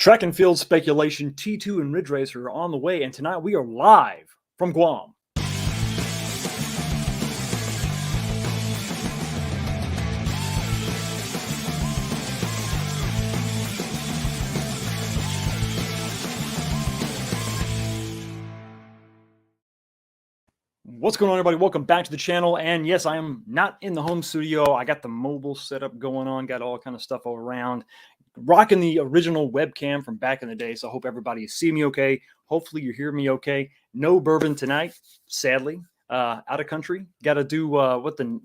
Track and field speculation, T2 and Ridge Racer are on the way, and tonight we are live from Guam. What's going on, everybody? Welcome back to the channel. And yes, I am not in the home studio. I got the mobile setup going on, got all kind of stuff all around. Rocking the original webcam from back in the day, so I hope everybody is seeing me okay. Hopefully you hear me okay. No bourbon tonight, sadly. Out of country, got to do what the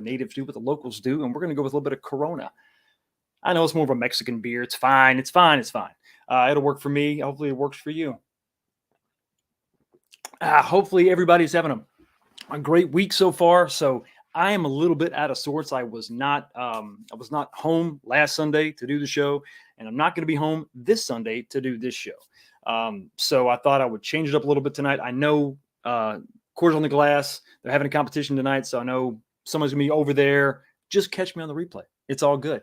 natives do, what the locals do, and we're going to go with a little bit of Corona. I know it's more of a Mexican beer. It's fine. It's fine. It's fine. It'll work for me. Hopefully it works for you. Hopefully everybody's having a great week so far. So I am a little bit out of sorts. I was not home last Sunday to do the show, and I'm not going to be home this Sunday to do this show. So I thought I would change it up a little bit tonight. I know Quarters on the Glass, they're having a competition tonight, so I know someone's going to be over there. Just catch me on the replay. It's all good.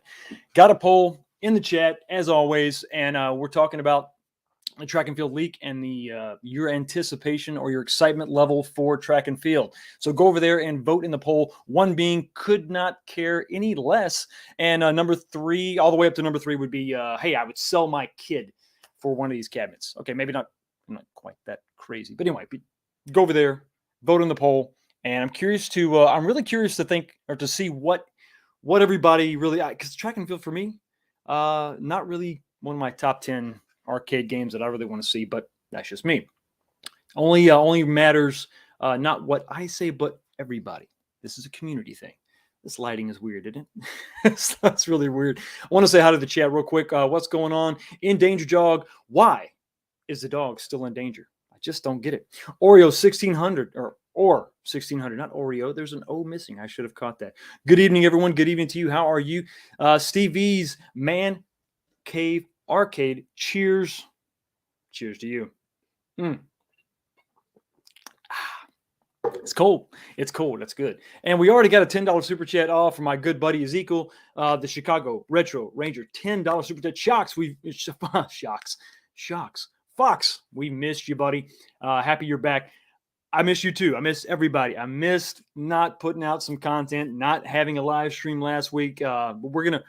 Got a poll in the chat, as always, and we're talking about the track and field leak and the your anticipation or your excitement level for track and field. So go over there and vote in the poll. One being could not care any less, and number 3, all the way up to number 3 would be, hey, I would sell my kid for one of these cabinets. Okay, maybe not quite that crazy, but anyway, go over there, vote in the poll, and I'm curious to, I'm really curious to think or to see what everybody really, because track and field for me, not really one of my top 10 arcade games that I really want to see, but that's just me. Only matters not what I say, but everybody. This is a community thing. This lighting is weird, isn't it? That's really weird. I want to say hi to the chat real quick. What's going on? In Danger Dog. Why is the dog still in danger? I just don't get it. Oreo 1600 or 1600, not Oreo. There's an O missing. I should have caught that. Good evening, everyone. Good evening to you. How are you? Steve V's Man Cave Arcade. Cheers. Cheers to you. It's cold. It's cold. That's good. And we already got a $10 super chat off from my good buddy Ezekiel, the Chicago Retro Ranger. $10 super chat. Shocks. Fox, we missed you, buddy. Happy you're back. I miss you too. I miss everybody. I missed not putting out some content, not having a live stream last week. But we're gonna.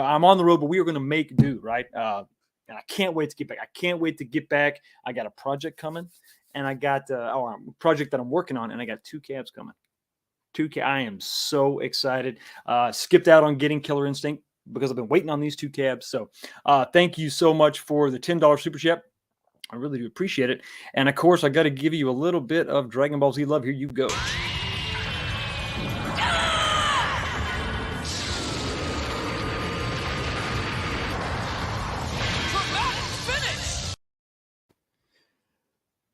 I'm on the road, but we are gonna make do, right? And I can't wait to get back. I can't wait to get back. I got a project coming, and I got a project that I'm working on, and I got 2 cabs coming. 2 cabs. I am so excited. Skipped out on getting Killer Instinct because I've been waiting on these 2 cabs. So thank you so much for the $10 super chat. I really do appreciate it. And, of course, I got to give you a little bit of Dragon Ball Z love. Here you go.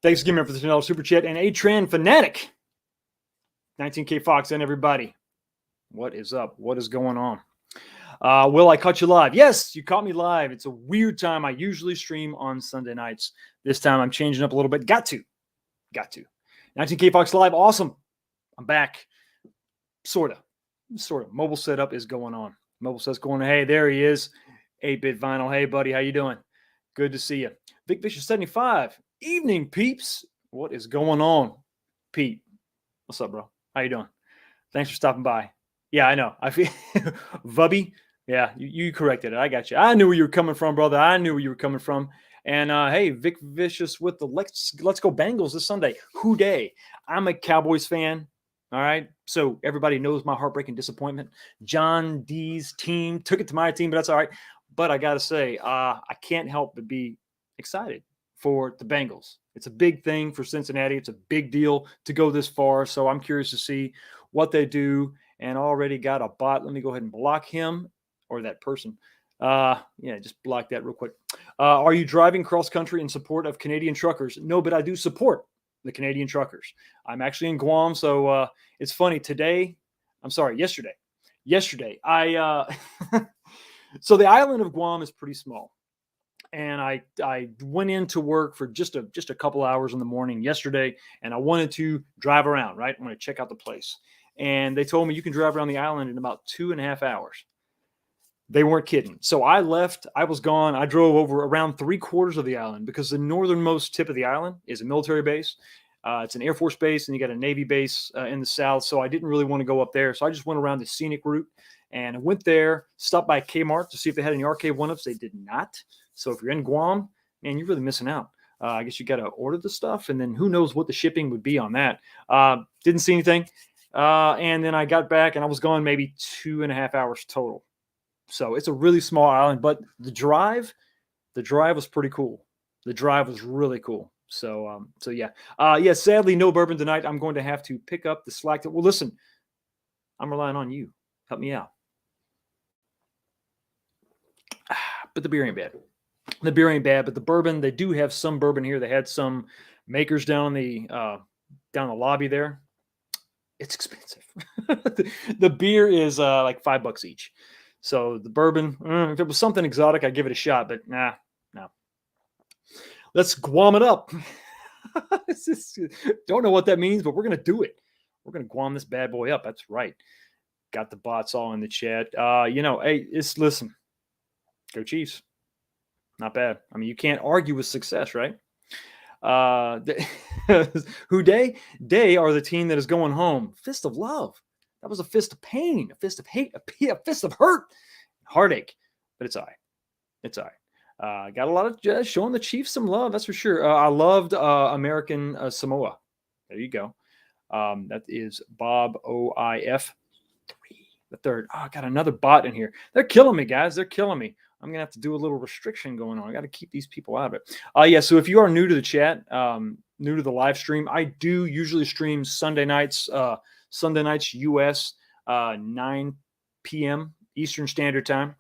Thanks again for the $10 super chat. And A-Tran Fanatic, 19K Fox and everybody. What is up? What is going on? Will I caught you live? Yes, you caught me live. It's a weird time. I usually stream on Sunday nights. This time I'm changing up a little bit. Got to. 19K Fox live. Awesome. I'm back. Sort of. Mobile setup is going on. Mobile set's going on. Hey, there he is. 8-bit vinyl. Hey, buddy. How you doing? Good to see you. Vic Vicious 75. Evening, peeps. What is going on? Pete. What's up, bro? How you doing? Thanks for stopping by. Yeah, I know. I feel Vubby. Yeah, you corrected it. I got you. I knew where you were coming from, brother. I knew where you were coming from. And hey, Vic Vicious with the Let's Go Bengals this Sunday. Who day? I'm a Cowboys fan. All right. So everybody knows my heartbreaking disappointment. John D's team took it to my team, but that's all right. But I got to say, I can't help but be excited for the Bengals. It's a big thing for Cincinnati. It's a big deal to go this far. So I'm curious to see what they do. And already got a bot. Let me go ahead and block him or that person. Yeah, just block that real quick. Are you driving cross country in support of Canadian truckers? No, but I do support the Canadian truckers. I'm actually in Guam. So it's funny yesterday, so the island of Guam is pretty small. And I went into work for just a couple hours in the morning yesterday, and I wanted to drive around, right? I want to check out the place. And they told me you can drive around the island in about 2.5 hours. They weren't kidding. So I left. I was gone. I drove over around 3/4 of the island because the northernmost tip of the island is a military base. It's an Air Force base, and you got a Navy base in the south. So I didn't really want to go up there. So I just went around the scenic route and I went there, stopped by Kmart to see if they had any arcade one-ups. They did not. So if you're in Guam, man, you're really missing out. I guess you got to order the stuff, and then who knows what the shipping would be on that. Didn't see anything. And then I got back, and I was gone maybe 2.5 hours total. So it's a really small island, but the drive was pretty cool. The drive was really cool. So yeah. Yeah, sadly, no bourbon tonight. I'm going to have to pick up the slack. Well, listen, I'm relying on you. Help me out. But the beer ain't bad. The beer ain't bad, but the bourbon, they do have some bourbon here. They had some makers down the lobby there. It's expensive. The beer is like $5 each. So the bourbon, if it was something exotic, I'd give it a shot, but no. Let's Guam it up. Don't know what that means, but we're going to do it. We're going to Guam this bad boy up. That's right. Got the bots all in the chat. Hey, listen, go Chiefs. Not bad. I mean, you can't argue with success, right? Who Day are the team that is going home. Fist of love. That was a fist of pain, a fist of hate, a fist of hurt, heartache. But it's all right. It's all right. Got a lot of showing the Chiefs some love. That's for sure. I loved American Samoa. There you go. That is Bob OIF3, the third. Oh, I got another bot in here. They're killing me, guys. They're killing me. I'm going to have to do a little restriction going on. I got to keep these people out of it. Yeah, so if you are new to the chat, new to the live stream, I do usually stream Sunday nights US, 9 p.m. Eastern Standard Time.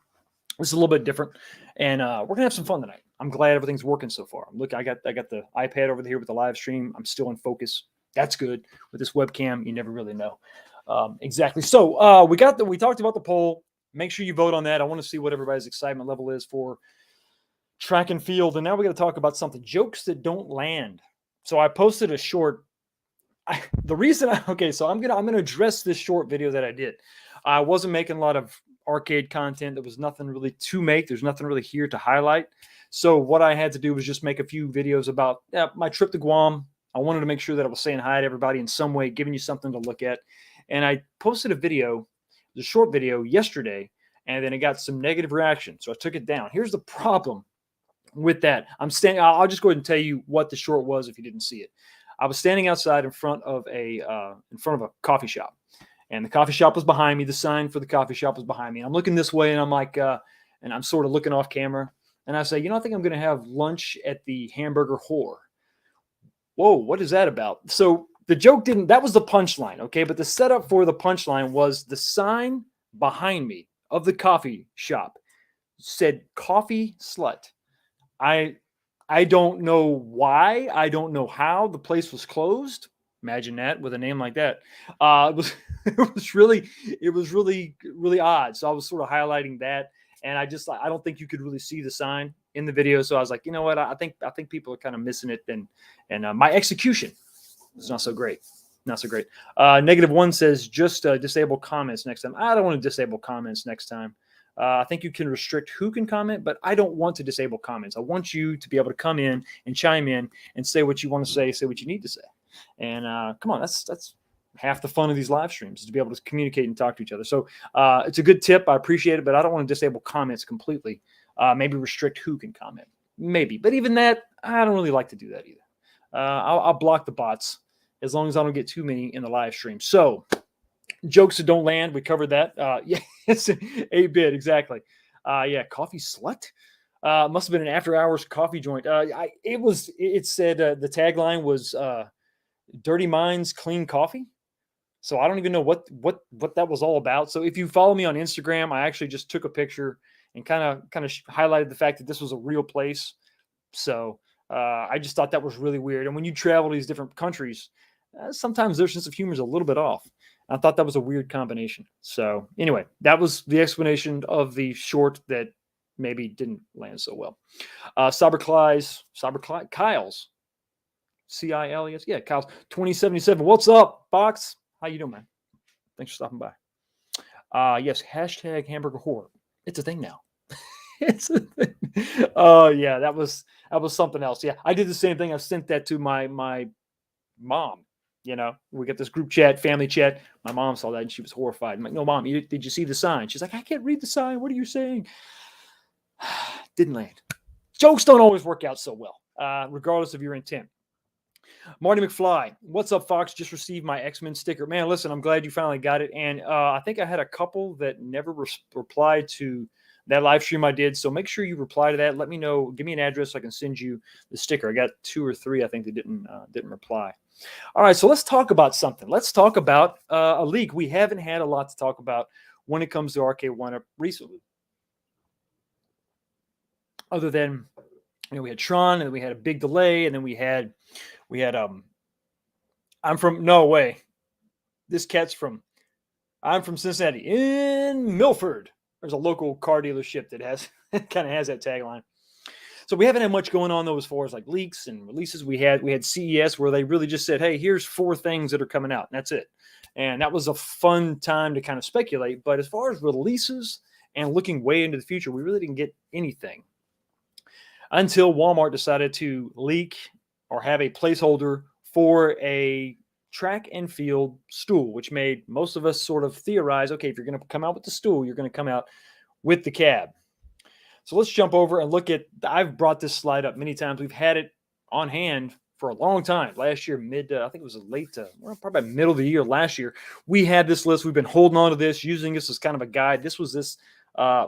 This is a little bit different, and we're going to have some fun tonight. I'm glad everything's working so far. Look, I got the iPad over here with the live stream. I'm still in focus. That's good. With this webcam, you never really know. Exactly. So we talked about the poll. Make sure you vote on that. I want to see what everybody's excitement level is for track and field. And now we're going to talk about something, jokes that don't land. So I posted a short. So I'm going to address this short video that I did. I wasn't making a lot of arcade content. There was nothing really to make. There's nothing really here to highlight. So what I had to do was just make a few videos about my trip to Guam. I wanted to make sure that I was saying hi to everybody in some way, giving you something to look at. And I posted a video, the short video yesterday, and then it got some negative reaction. So I took it down. Here's the problem with that. I'll just go ahead and tell you what the short was if you didn't see it. I was standing outside in front of a coffee shop, and the coffee shop was behind me. The sign for the coffee shop was behind me. And I'm looking this way, and I'm like, and I'm sort of looking off camera, and I say, I think I'm going to have lunch at the Hamburger Whore. Whoa, what is that about? So the joke that was the punchline, okay? But the setup for the punchline was the sign behind me of the coffee shop said coffee slut. I don't know why. I don't know how the place was closed. Imagine that with a name like that. It was really odd. So I was sort of highlighting that, and I don't think you could really see the sign in the video. So I was like, you know what? I think people are kind of missing it. And my execution is not so great. Not so great. -1 says just disable comments next time. I don't want to disable comments next time. I think you can restrict who can comment, but I don't want to disable comments. I want you to be able to come in and chime in and say what you want to say what you need to say. And come on, that's half the fun of these live streams, is to be able to communicate and talk to each other. So it's a good tip. I appreciate it, but I don't want to disable comments completely. Maybe restrict who can comment. Maybe. But even that, I don't really like to do that either. I'll block the bots as long as I don't get too many in the live stream. So jokes that don't land, we covered that. Yeah, it's 8-bit, exactly. Yeah, coffee slut. Must have been an after-hours coffee joint. It said the tagline was "Dirty Minds, Clean Coffee." So I don't even know what that was all about. So if you follow me on Instagram, I actually just took a picture and kind of highlighted the fact that this was a real place. So I just thought that was really weird. And when you travel to these different countries, sometimes their sense of humor is a little bit off. I thought that was a weird combination. So anyway, that was the explanation of the short that maybe didn't land so well. Kyle's, C-I-L-E-S. Yeah, Kyle's 2077. What's up, Box? How you doing, man? Thanks for stopping by. Yes, hashtag Hamburger Whore. It's a thing now. It's a thing. Oh yeah, that was something else. Yeah, I did the same thing. I sent that to my mom. We get this group chat, family chat. My mom saw that and she was horrified. I'm like, no, mom, did you see the sign? She's like, I can't read the sign. What are you saying? Didn't land. Jokes don't always work out so well, regardless of your intent. Marty McFly, what's up, Fox? Just received my X-Men sticker. Man, listen, I'm glad you finally got it. And I think I had a couple that never replied to that live stream I did. So make sure you reply to that. Let me know. Give me an address so I can send you the sticker. I got 2 or 3, I think, that didn't reply. All right, so let's talk about something. Let's talk about a leak. We haven't had a lot to talk about when it comes to RK1-Up recently. Other than, we had Tron, and we had a big delay, and then we had I'm from Cincinnati in Milford. There's a local car dealership that kind of has that tagline. So we haven't had much going on though as far as like leaks and releases. We had CES where they really just said, hey, here's 4 things that are coming out, and that's it. And that was a fun time to kind of speculate. But as far as releases and looking way into the future, we really didn't get anything until Walmart decided to leak or have a placeholder for a track and field stool, which made most of us sort of theorize, okay, if you're going to come out with the stool, you're going to come out with the cab. So let's jump over and look at, I've brought this slide up many times. We've had it on hand for a long time. Last year, I think it was probably middle of the year last year, we had this list. We've been holding on to this, using this as kind of a guide. This was this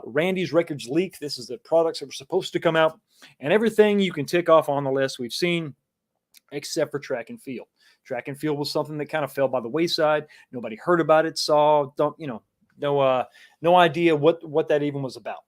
Randy's Records leak. This is the products that were supposed to come out, and everything you can tick off on the list we've seen, except for track and field. Track and field was something that kind of fell by the wayside. Nobody heard about it, no idea what that even was about.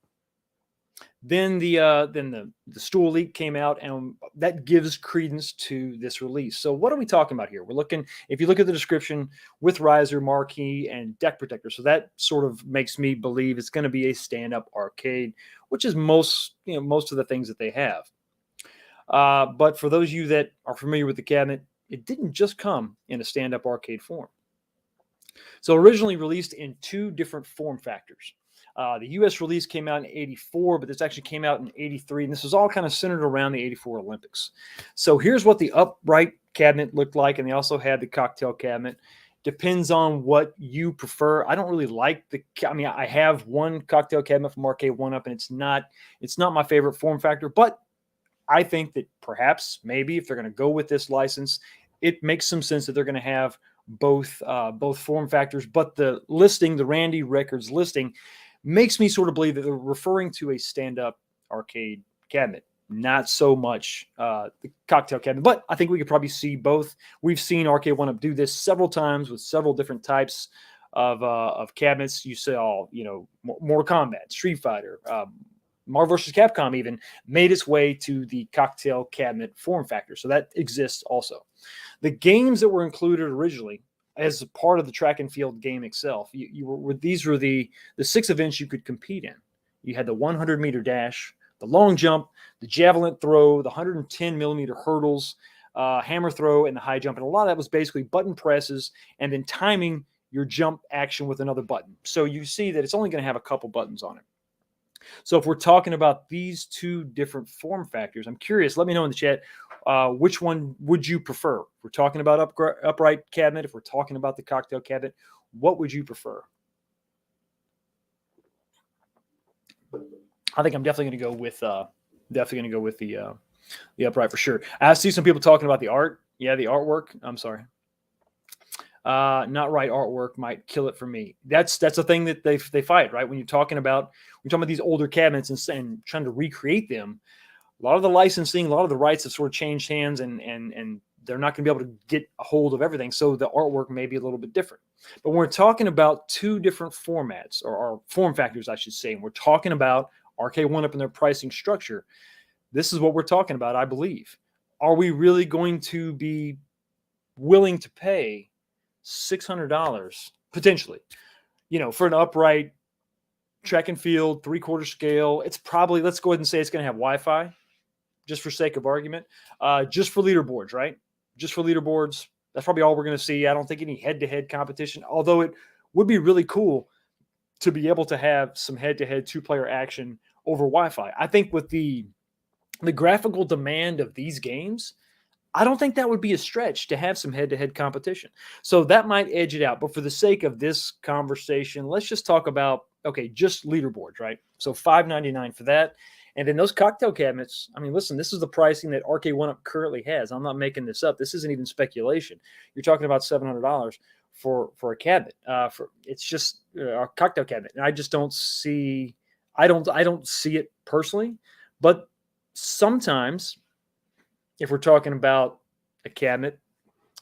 Then the stool leak came out, and that gives credence to this release. So what are we talking about here? We're looking, if you look at the description, with riser, marquee, and deck protector. So that sort of makes me believe it's going to be a stand-up arcade, which is most of the things that they have. But for those of you that are familiar with the cabinet, it didn't just come in a stand-up arcade form. So originally released in 2 different form factors. The U.S. release came out in 84, but this actually came out in 83, and this was all kind of centered around the 84 Olympics. So here's what the upright cabinet looked like, and they also had the cocktail cabinet. Depends on what you prefer. I don't really like I have one cocktail cabinet from RK1-Up, and it's not my favorite form factor, but I think that perhaps, maybe, if they're going to go with this license, it makes some sense that they're going to have both form factors. But the listing, the Randy Records listing, makes me sort of believe that they're referring to a stand-up arcade cabinet, not so much the cocktail cabinet. But I think we could probably see both. We've seen RK1-Up do this several times with several different types of cabinets. You saw, Mortal Kombat, Street Fighter, Marvel vs. Capcom even made its way to the cocktail cabinet form factor. So that exists also. The games that were included originally as a part of the track and field game itself, these were the 6 events you could compete in. You had the 100-meter dash, the long jump, the javelin throw, the 110-millimeter hurdles, hammer throw, and the high jump. And a lot of that was basically button presses and then timing your jump action with another button. So you see that it's only going to have a couple buttons on it. So if we're talking about these 2 different form factors, I'm curious, let me know in the chat, which one would you prefer? If we're talking about upright cabinet, if we're talking about the cocktail cabinet, what would you prefer? I think I'm definitely going to go with the upright for sure. I see some people talking about the art. Yeah, the artwork. I'm sorry. Not right artwork might kill it for me. That's a thing that they fight, right? When you're talking about these older cabinets and trying to recreate them, a lot of the licensing, a lot of the rights have sort of changed hands, and they're not going to be able to get a hold of everything. So the artwork may be a little bit different. But when we're talking about 2 different formats or form factors, I should say, and we're talking about RK1-Up and their pricing structure, this is what we're talking about, I believe. Are we really going to be willing to pay $600 potentially, for an upright track and field 3/4 scale? It's probably, let's go ahead and say it's going to have Wi-Fi, just for sake of argument, just for leaderboards, right? Just for leaderboards. That's probably all we're going to see. I don't think any head-to-head competition, although it would be really cool to be able to have some head-to-head two-player action over Wi-Fi. I think with the graphical demand of these games, I don't think that would be a stretch to have some head-to-head competition. So that might edge it out. But for the sake of this conversation, let's just talk about, okay, just leaderboards, right? So $5.99 for that. And then those cocktail cabinets, I mean, listen, this is the pricing that Arcade1Up currently has. I'm not making this up. This isn't even speculation. You're talking about $700 for a cabinet. It's just a cocktail cabinet. And I just don't see I don't see it personally, but sometimes if we're talking about a cabinet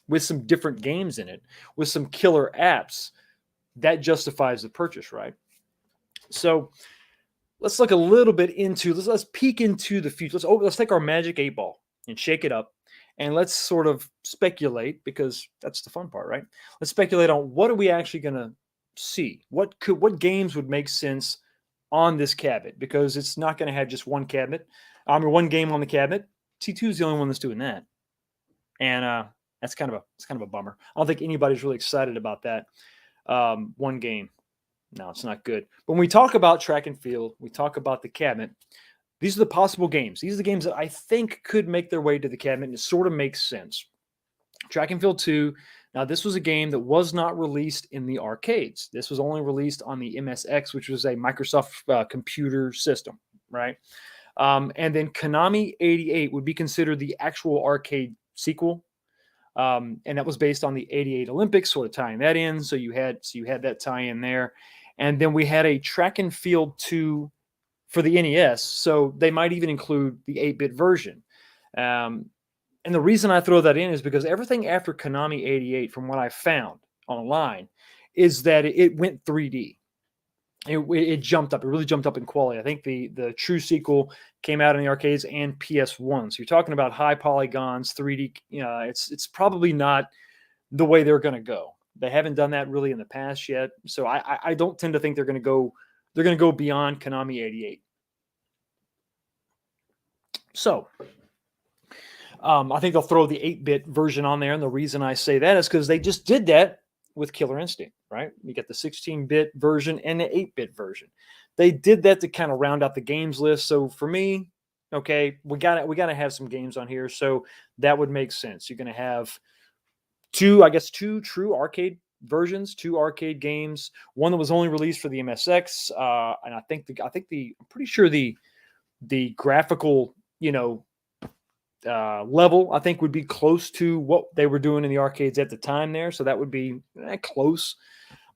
with some different games in it, with some killer apps, that justifies the purchase, right? So let's look a little bit into let's peek into the future. Let's take our magic 8 ball and shake it up, and let's sort of speculate, because that's the fun part, right? Let's speculate on what are we actually going to see. What games would make sense on this cabinet, because it's not going to have just one cabinet. One game on the cabinet. T2 is the only one that's doing that, and that's kind of a bummer. I don't think anybody's really excited about that. One game. No, it's not good. But when we talk about track and field, we talk about the cabinet. These are the possible games. These are the games that I think could make their way to the cabinet, and it sort of makes sense. Track and Field 2. Now, this was a game that was not released in the arcades. This was only released on the MSX, which was a Microsoft computer system, right? And then Konami 88 would be considered the actual arcade sequel. And that was based on the 88 Olympics, sort of tying that in. So you had that tie in there. And then we had a Track and Field 2 for the NES. So they might even include the 8-bit version. And the reason I throw that in is because everything after Konami 88, from what I found online, is that it went 3D. It jumped up. It really jumped up in quality. I think the true sequel came out in the arcades and PS1. So you're talking about high polygons, 3D. It's probably not the way they're going to go. They haven't done that really in the past yet. So I don't tend to think they're going to go beyond Konami 88. So I think they'll throw the 8-bit version on there. And the reason I say that is because they just did that with Killer Instinct, right? You get the 16-bit version and the 8-bit version. They did that to kind of round out the games list. So for me, okay, we got to have some games on here. So that would make sense. You're going to have two true arcade versions, 2 arcade games. One that was only released for the MSX, and I'm pretty sure the graphical, level, I think, would be close to what they were doing in the arcades at the time there. So that would be close.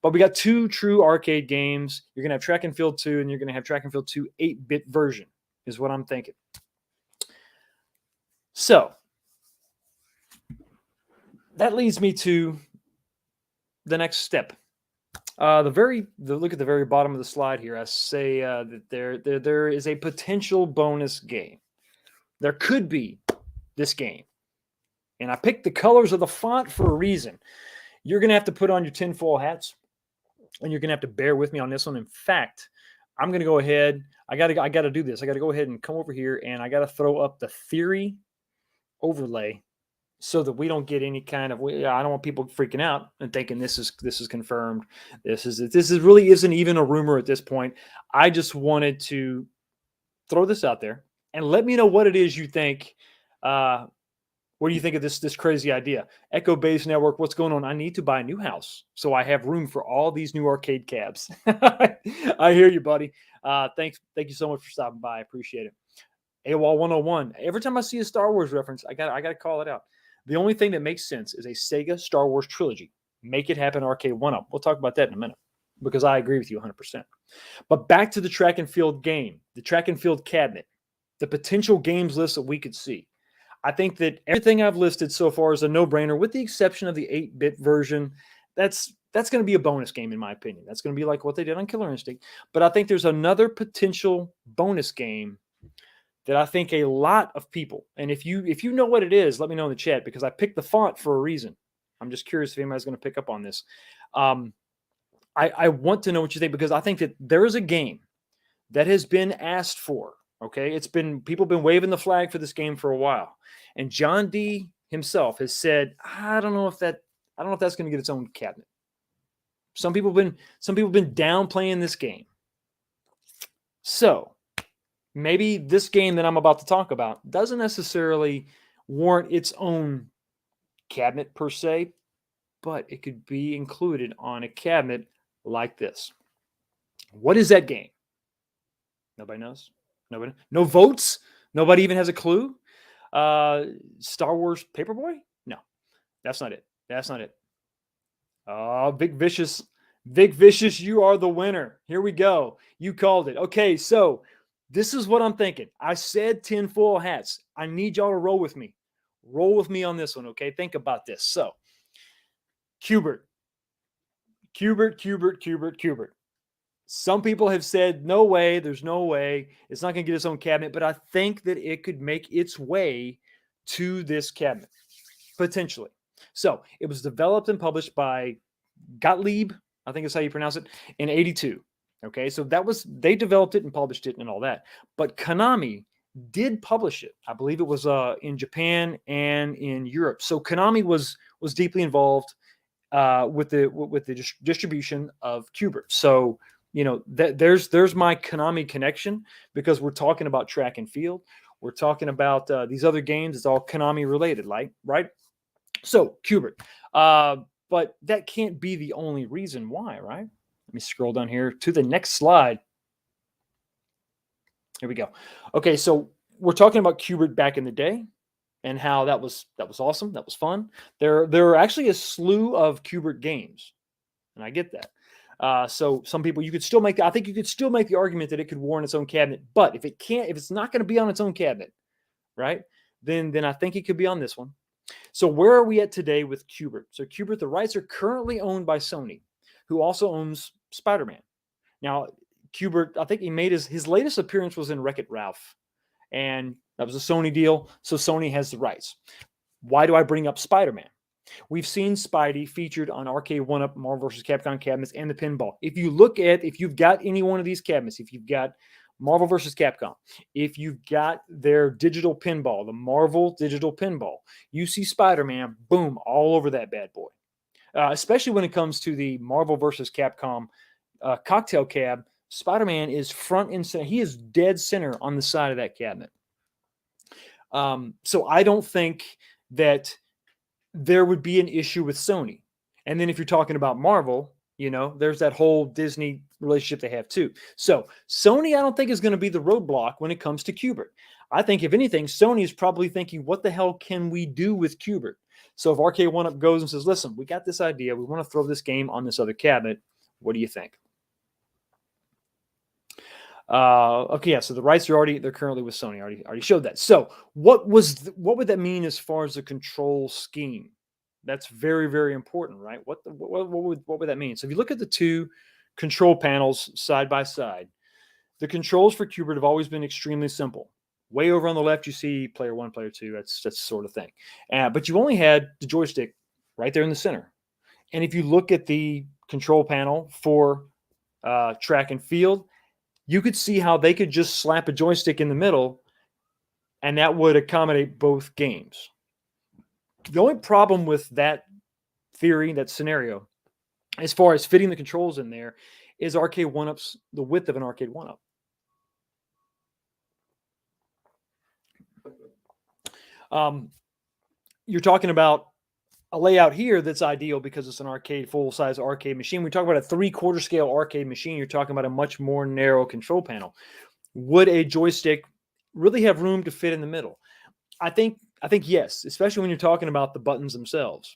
But we got 2 true arcade games. You're going to have Track and Field 2, and you're going to have Track and Field 2 8-bit version, is what I'm thinking. So that leads me to the next step. Look at the very bottom of the slide here. I say that there is a potential bonus game. There could be this game. And I picked the colors of the font for a reason. You're going to have to put on your tinfoil hats, and you're going to have to bear with me on this one. In fact, I'm going to go ahead. I got to do this. I got to go ahead and come over here, and I got to throw up the theory overlay so that we don't get any kind of, I don't want people freaking out and thinking this is confirmed. This really isn't even a rumor at this point. I just wanted to throw this out there and let me know what it is you think. What do you think of this crazy idea? Echo Base Network, what's going on? I need to buy a new house, so I have room for all these new arcade cabs. I hear you, buddy. Thank you so much for stopping by. I appreciate it. AWOL 101. Every time I see a Star Wars reference, I got to call it out. The only thing that makes sense is a Sega Star Wars trilogy. Make it happen, Arcade1Up. We'll talk about that in a minute, because I agree with you 100%. But back to the Track and Field game, the Track and Field cabinet, the potential games list that we could see. I think that everything I've listed so far is a no-brainer, with the exception of the 8-bit version. That's going to be a bonus game, in my opinion. That's going to be like what they did on Killer Instinct. But I think there's another potential bonus game that I think a lot of people, and if you know what it is, let me know in the chat, because I picked the font for a reason. I'm just curious if anybody's going to pick up on this. I want to know what you think, because I think that there is a game that has been asked for. Okay, people have been waving the flag for this game for a while, and John D himself has said, I don't know if that's going to get its own cabinet. Some people have been downplaying this game. So maybe this game that I'm about to talk about doesn't necessarily warrant its own cabinet per se, but it could be included on a cabinet like this. What is that game? Nobody knows. Nobody. No votes. Nobody even has a clue. Star Wars Paperboy? No, that's not it. That's not it. Oh, Vic Vicious. Vic Vicious, you are the winner. Here we go. You called it. Okay, so this is what I'm thinking. I said tinfoil hats. I need y'all to roll with me. Roll with me on this one, okay? Think about this. So, Cubert. Some people have said, no way, there's no way. It's not going to get its own cabinet, but I think that it could make its way to this cabinet, potentially. So it was developed and published by Gottlieb, I think is how you pronounce it, in 82. Okay, so they developed it and published it and all that. But Konami did publish it. I believe it was in Japan and in Europe. So Konami was deeply involved with the distribution of Cubert. So there's my Konami connection, because we're talking about track and field. We're talking about these other games. It's all Konami related, right? So Cubert. But that can't be the only reason why, right? Let me scroll down here to the next slide. Here we go. Okay, so we're talking about Cubert back in the day and how that was awesome. That was fun. There are actually a slew of Cubert games, and I get that. So some people, I think you could still make the argument that it could warrant its own cabinet. But if it's not going to be on its own cabinet, right? Then I think it could be on this one. So where are we at today with Cubert? So Cubert, the rights are currently owned by Sony, who also owns Spider-Man. Now, Cubert, I think he made his latest appearance was in Wreck-It Ralph, and that was a Sony deal. So Sony has the rights. Why do I bring up Spider-Man? We've seen Spidey featured on Arcade 1-Up, Marvel vs. Capcom cabinets, and the pinball. If you've got any one of these cabinets, if you've got Marvel vs. Capcom, if you've got their digital pinball, the Marvel digital pinball, you see Spider-Man, boom, all over that bad boy. Especially when it comes to the Marvel vs. Capcom cocktail cab, Spider-Man is front and center. He is dead center on the side of that cabinet. So I don't think that there would be an issue with Sony. And then if you're talking about Marvel, there's that whole Disney relationship they have too. So Sony, I don't think, is going to be the roadblock when it comes to Cubert. I think, if anything, Sony is probably thinking, what the hell can we do with Cubert? So if Arcade 1-Up goes and says, listen, we got this idea. We want to throw this game on this other cabinet. What do you think? Okay, yeah. So the rights they're currently with Sony. I already showed that. So what would that mean as far as the control scheme? That's very, very important, right? What would that mean? So if you look at the two control panels side by side, the controls for Cubert have always been extremely simple. Way over on the left, you see player 1, player 2. That's the sort of thing. But you only had the joystick right there in the center. And if you look at the control panel for track and field, you could see how they could just slap a joystick in the middle, and that would accommodate both games. The only problem with that theory, that scenario, as far as fitting the controls in there, is Arcade 1-Up's the width of an Arcade 1-Up. You're talking about a layout here that's ideal because it's an full-size arcade machine. We talk about a 3/4 scale arcade machine. You're talking about a much more narrow control panel. Would a joystick really have room to fit in the middle? I think yes, especially when you're talking about the buttons themselves.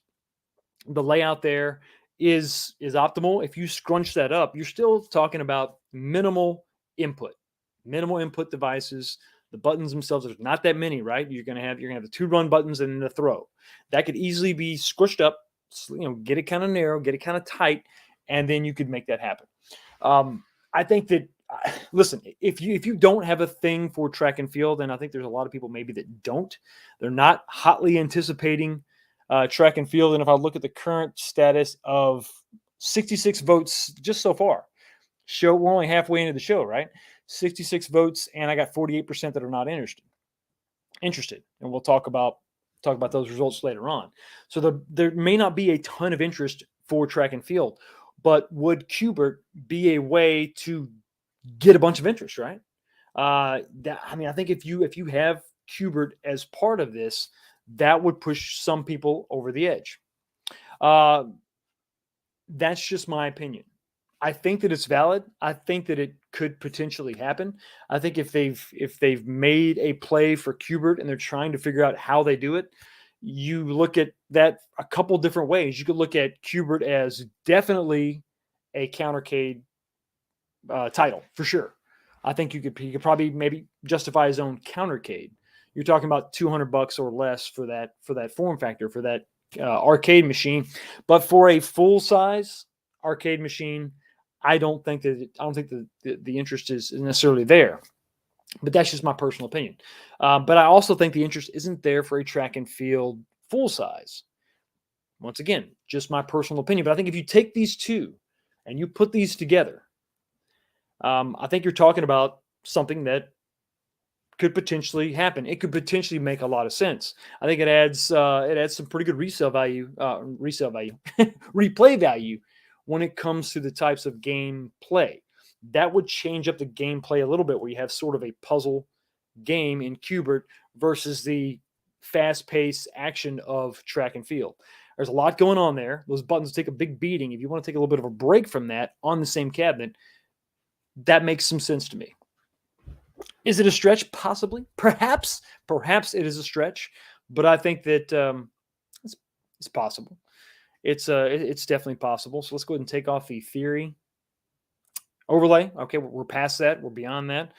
The layout there is optimal. If you scrunch that up, you're still talking about minimal input devices. The buttons themselves, there's not that many, right? You're gonna have the 2 run buttons and the throw. That could easily be squished up, get it kind of narrow, get it kind of tight, and then you could make that happen. I think that, listen, if you don't have a thing for track and field, and I think there's a lot of people maybe that don't, they're not hotly anticipating track and field. And if I look at the current status of 66 votes just so far, we're only halfway into the show, right? 66 votes, and I got 48% that are not interested. And we'll talk about those results later on. So there may not be a ton of interest for track and field, but would Qbert be a way to get a bunch of interest, right? I think if you have Qbert as part of this, that would push some people over the edge. Uh, that's just my opinion. I think that it's valid. I think that it could potentially happen. I think if they've made a play for Qbert and they're trying to figure out how they do it, you look at that a couple different ways. You could look at Qbert as definitely a countercade title for sure. I think he could probably maybe justify his own countercade. You're talking about $200 or less for that form factor, for that arcade machine. But for a full size arcade machine, I don't think the interest is necessarily there. But that's just my personal opinion. But I also think the interest isn't there for a track and field full size. Once again, just my personal opinion. But I think if you take these two and you put these together, I think you're talking about something that could potentially happen. It could potentially make a lot of sense. I think it adds some pretty good replay value when it comes to the types of game play. That would change up the gameplay a little bit, where you have sort of a puzzle game in Qbert versus the fast-paced action of track and field. There's a lot going on there. Those buttons take a big beating. If you want to take a little bit of a break from that on the same cabinet, that makes some sense to me. Is it a stretch? Possibly. Perhaps it is a stretch, but I think that it's possible. It's definitely possible. So let's go ahead and take off the theory overlay. Okay, we're past that. We're beyond that.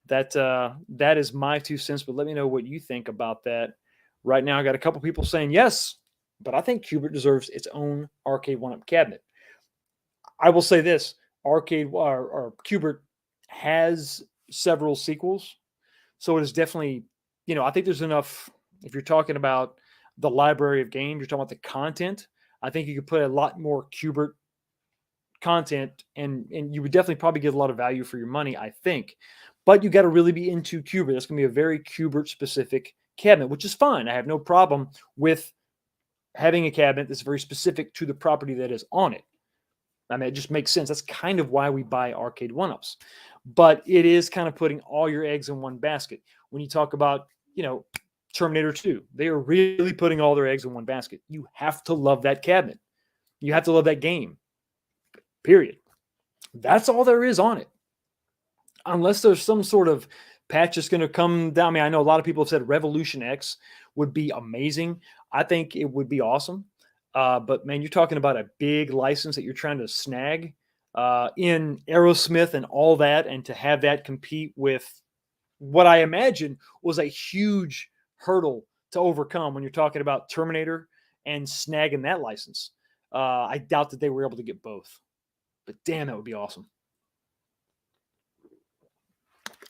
That is my 2 cents. But let me know what you think about that. Right now, I got a couple people saying yes, but I think Qbert deserves its own arcade one-up cabinet. I will say this: arcade or Qbert has several sequels, so it is definitely, I think there's enough. If you're talking about the library of games, you're talking about the content, I think you could put a lot more Qbert content and you would definitely probably get a lot of value for your money, I think. But you got to really be into Qbert. That's going to be a very Qbert specific cabinet, which is fine. I have no problem with having a cabinet that's very specific to the property that is on it. I mean, it just makes sense. That's kind of why we buy arcade one-ups. But it is kind of putting all your eggs in one basket. When you talk about, Terminator 2, they are really putting all their eggs in one basket. You have to love that cabinet. You have to love that game. Period. That's all there is on it. Unless there's some sort of patch that's going to come down. I mean, I know a lot of people have said Revolution X would be amazing. I think it would be awesome. But man, you're talking about a big license that you're trying to snag in Aerosmith and all that, and to have that compete with what I imagine was a huge hurdle to overcome when you're talking about Terminator and snagging that license. I doubt that they were able to get both. But damn, that would be awesome.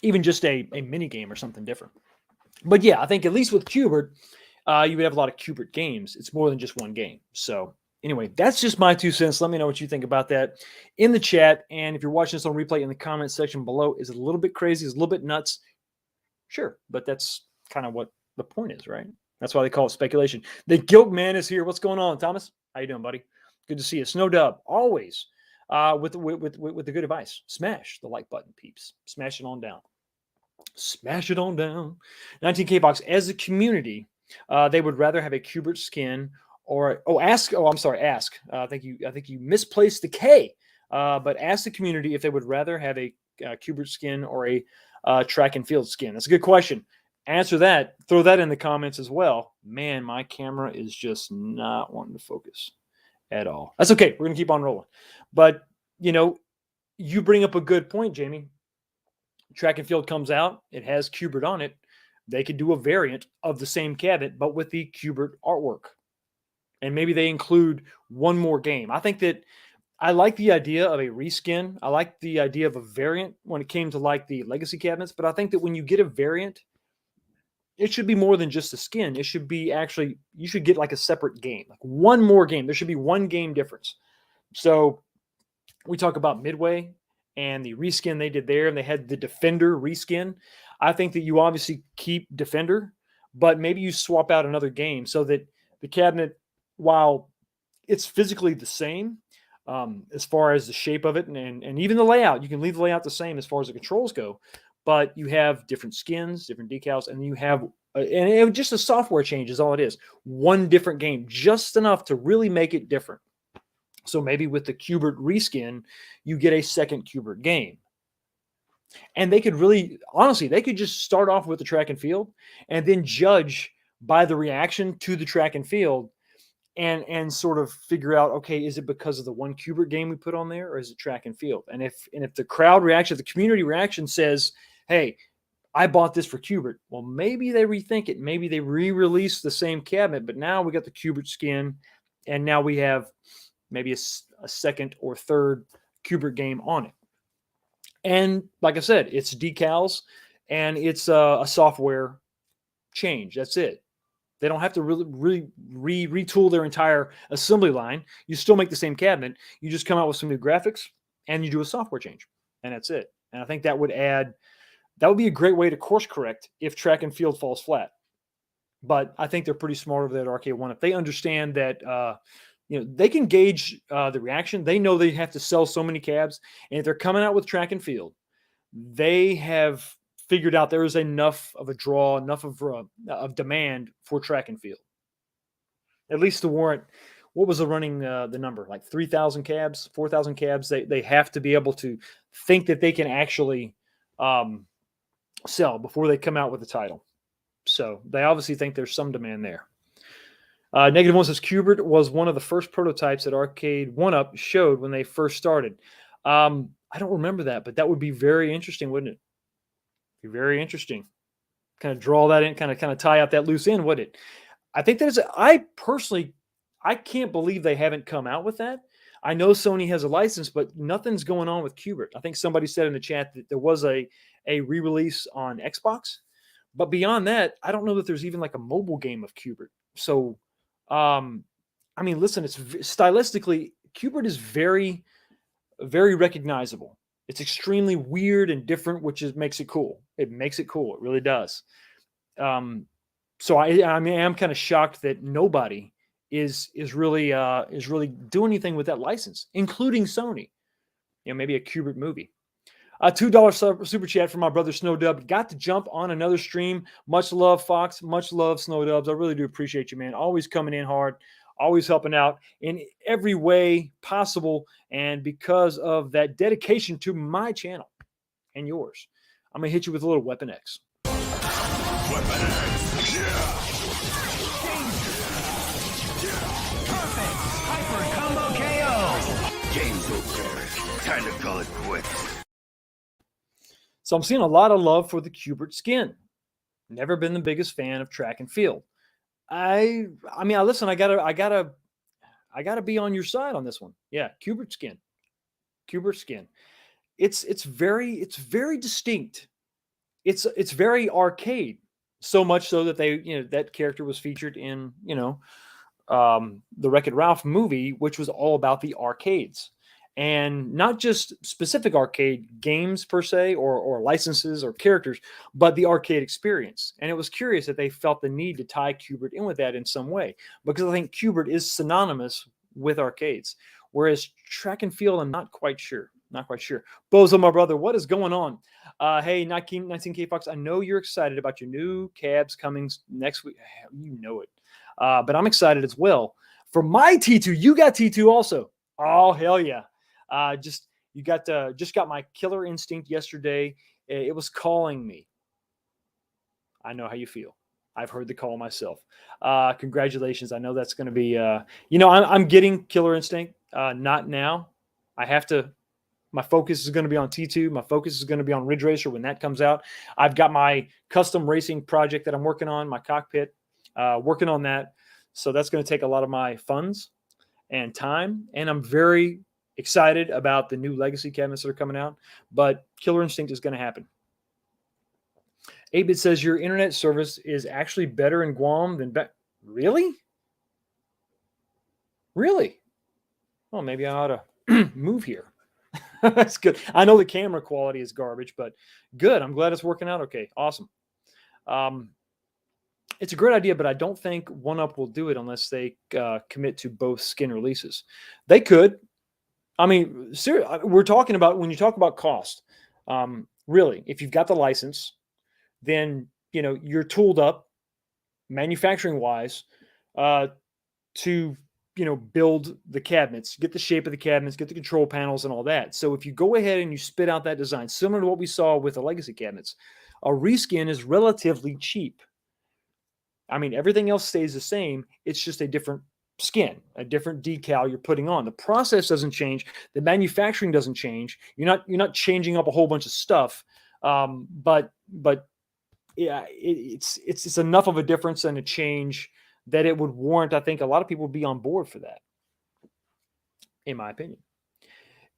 Even just a mini game or something different. But yeah, I think at least with Qbert, you would have a lot of Qbert games. It's more than just one game. So anyway, that's just my 2 cents. Let me know what you think about that in the chat. And if you're watching this on replay, in the comment section below, is it a little bit crazy? Is it a little bit nuts? Sure, but that's kind of what the point is, right? That's why they call it speculation. The Guilt Man is here. What's going on, Thomas? How you doing, buddy? Good to see you. Snow Dub, always with the good advice. Smash the like button, peeps. Smash it on down. Smash it on down. 19K Box, as a community, they would rather have a Qbert skin or ask. I think you misplaced the K. But ask the community if they would rather have a Qbert skin or a track and field skin. That's a good question. Answer that. Throw that in the comments as well. Man, my camera is just not wanting to focus at all. That's okay. We're gonna keep on rolling. But you bring up a good point, Jamie. Track and field comes out. It has Qbert on it. They could do a variant of the same cabinet, but with the Qbert artwork. And maybe they include one more game. I think that I like the idea of a reskin. I like the idea of a variant when it came to like the legacy cabinets. But I think that when you get a variant, it should be more than just a skin. It should be actually, you should get like a separate game, like one more game. There should be one game difference. So we talk about Midway and the reskin they did there, and they had the Defender reskin. I think that you obviously keep Defender, but maybe you swap out another game so that the cabinet, while it's physically the same, as far as the shape of it and even the layout. You can leave the layout the same as far as the controls go, but you have different skins, different decals, and you have just a software change is all it is. One different game, just enough to really make it different. So maybe with the Qbert reskin, you get a second Qbert game. And they could really, honestly, they could just start off with the track and field and then judge by the reaction to the track and field and sort of figure out, okay, is it because of the one Qbert game we put on there, or is it track and field? And if the crowd reaction, the community reaction says, hey, I bought this for Qbert, well, maybe they rethink it. Maybe they re-release the same cabinet, but now we got the Qbert skin, and now we have maybe a second or third Qbert game on it. And like I said, it's decals and it's a software change. That's it. They don't have to really retool their entire assembly line. You still make the same cabinet. You just come out with some new graphics and you do a software change, and that's it. And I think that would be a great way to course correct if track and field falls flat. But I think they're pretty smart over there at Arcade One. If they understand that, they can gauge the reaction. They know they have to sell so many cabs, and if they're coming out with track and field, they have figured out there is enough of a draw, enough of demand for track and field, at least to warrant. What was the running the number, like 3,000 cabs, 4,000 cabs? They have to be able to think that they can actually sell before they come out with the title. So they obviously think there's some demand there. Negative One says Qbert was one of the first prototypes that Arcade 1-Up showed when they first started. I don't remember that, but that would be very interesting, wouldn't it? Be very interesting. Kind of draw that in, kind of tie out that loose end, wouldn't it? I think that is. I personally, I can't believe they haven't come out with that. I know Sony has a license, but nothing's going on with Qbert. I think somebody said in the chat that there was a re-release on Xbox, but beyond that, I don't know that there's even like a mobile game of Qbert. So. I mean, listen, it's stylistically, Qbert is very, very recognizable. It's extremely weird and different, which makes it cool. It makes it cool. It really does. So I mean, I'm kind of shocked that nobody is really doing anything with that license, including Sony. Maybe a Qbert movie. $2 super chat from my brother Snowdub. Got to jump on another stream. Much love, Fox. Much love, Snowdubs. I really do appreciate you, man. Always coming in hard. Always helping out in every way possible. And because of that dedication to my channel and yours, I'm going to hit you with a little Weapon X. Weapon X. Yeah. Perfect. Hyper combo KO. Game's over. Time to call it quits. So I'm seeing a lot of love for the Qbert skin. Never been the biggest fan of track and field. I mean, listen, I gotta be on your side on this one. Yeah, Qbert skin. It's very distinct. It's very arcade. So much so that that character was featured in the Wreck-It Ralph movie, which was all about the arcades. And not just specific arcade games per se, or licenses or characters, but the arcade experience. And it was curious that they felt the need to tie Qbert in with that in some way, because I think Qbert is synonymous with arcades, whereas track and field, I'm not quite sure. Bozo, my brother, what is going on? Hey, 19K Fox, I know you're excited about your new cabs coming next week. You know it. But I'm excited as well for my T2. You got T2 also. Oh, hell yeah. Just got my Killer Instinct yesterday. It was calling me. I know how you feel. I've heard the call myself. Congratulations. I know that's going to be, I'm getting Killer Instinct. Not now. I have to, my focus is going to be on T2. My focus is going to be on Ridge Racer when that comes out. I've got my custom racing project that I'm working on, my cockpit, working on that. So that's going to take a lot of my funds and time. And I'm very excited about the new legacy cabinets that are coming out, but Killer Instinct is going to happen. 8-Bit says your internet service is actually better in Guam than Really? Well, maybe I ought to move here. That's good. I know the camera quality is garbage, but good. I'm glad it's working out okay. Awesome. It's a great idea, but I don't think 1-Up will do it unless they commit to both skin releases. They could. I mean, we're talking about when you talk about cost. Really, if you've got the license, then you're tooled up manufacturing wise uh, to build the cabinets, get the shape of the cabinets, get the control panels, and all that. So if you go ahead and you spit out that design, similar to what we saw with the legacy cabinets, a reskin is relatively cheap. I mean, everything else stays the same. It's just a different skin, a different decal you're putting on. The process doesn't change. The manufacturing doesn't change. You're not changing up a whole bunch of stuff. But yeah, it's enough of a difference and a change that it would warrant. I think a lot of people would be on board for that, in my opinion.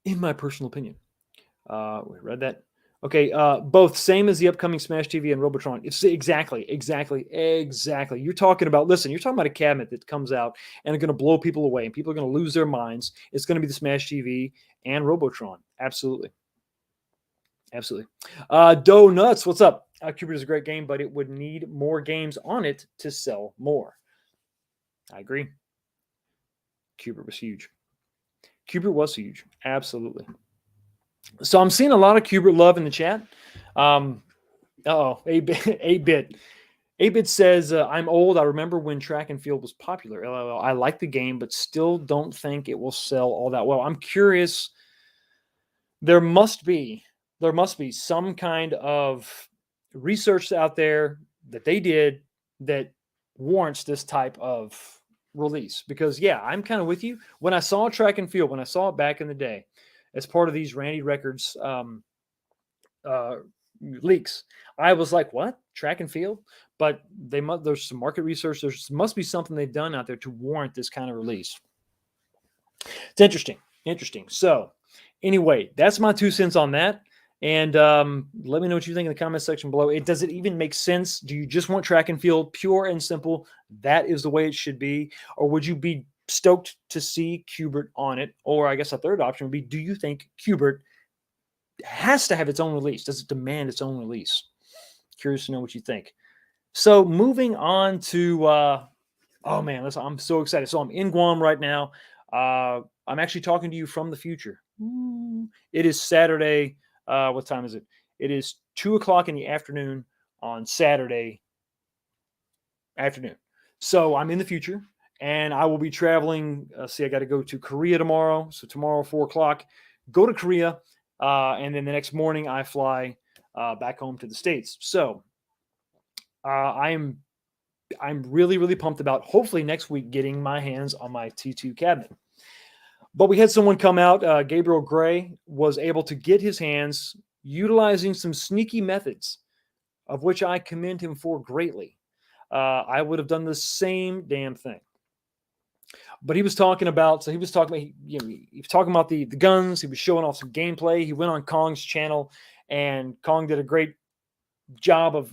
In my personal opinion. We read that. Okay, both same as the upcoming Smash TV and Robotron. It's exactly. You're talking about, listen, you're talking about a cabinet that comes out and are going to blow people away, and people are going to lose their minds. It's going to be the Smash TV and Robotron. Absolutely. Dough Nuts, what's up? Cubert is a great game, but it would need more games on it to sell more. I agree. Cubert was huge. Absolutely. So I'm seeing a lot of Cubert love in the chat. A-Bit says, I'm old. I remember when track and field was popular. LOL. I like the game, but still don't think it will sell all that well. I'm curious. There must be some kind of research out there that they did that warrants this type of release. Because, yeah, I'm kind of with you. When I saw track and field, when I saw it back in the day, as part of these Randy Records leaks, I was like, what? Track and field? But there's some market research. There must be something they've done out there to warrant this kind of release. It's interesting. So anyway, that's my 2 cents on that. And let me know what you think in the comment section below. Does it even make sense? Do you just want track and field, pure and simple? That is the way it should be. Or would you be stoked to see Cubert on it? Or I guess a third option would be, do you think Cubert has to have its own release? Does it demand its own release? Curious to know what you think. So moving on to, oh man, listen, I'm so excited. So I'm in Guam right now. I'm actually talking to you from the future. It is Saturday. What time is it? It is 2:00 in the afternoon on Saturday afternoon. So I'm in the future, and I will be traveling. I got to go to Korea tomorrow. So tomorrow, 4:00, go to Korea, and then the next morning I fly back home to the States. So I'm really, really pumped about hopefully next week getting my hands on my T2 cabinet. But we had someone come out. Gabriel Gray was able to get his hands utilizing some sneaky methods, of which I commend him for greatly. I would have done the same damn thing. But he was talking about, the guns. He was showing off some gameplay. He went on Kong's channel, and Kong did a great job of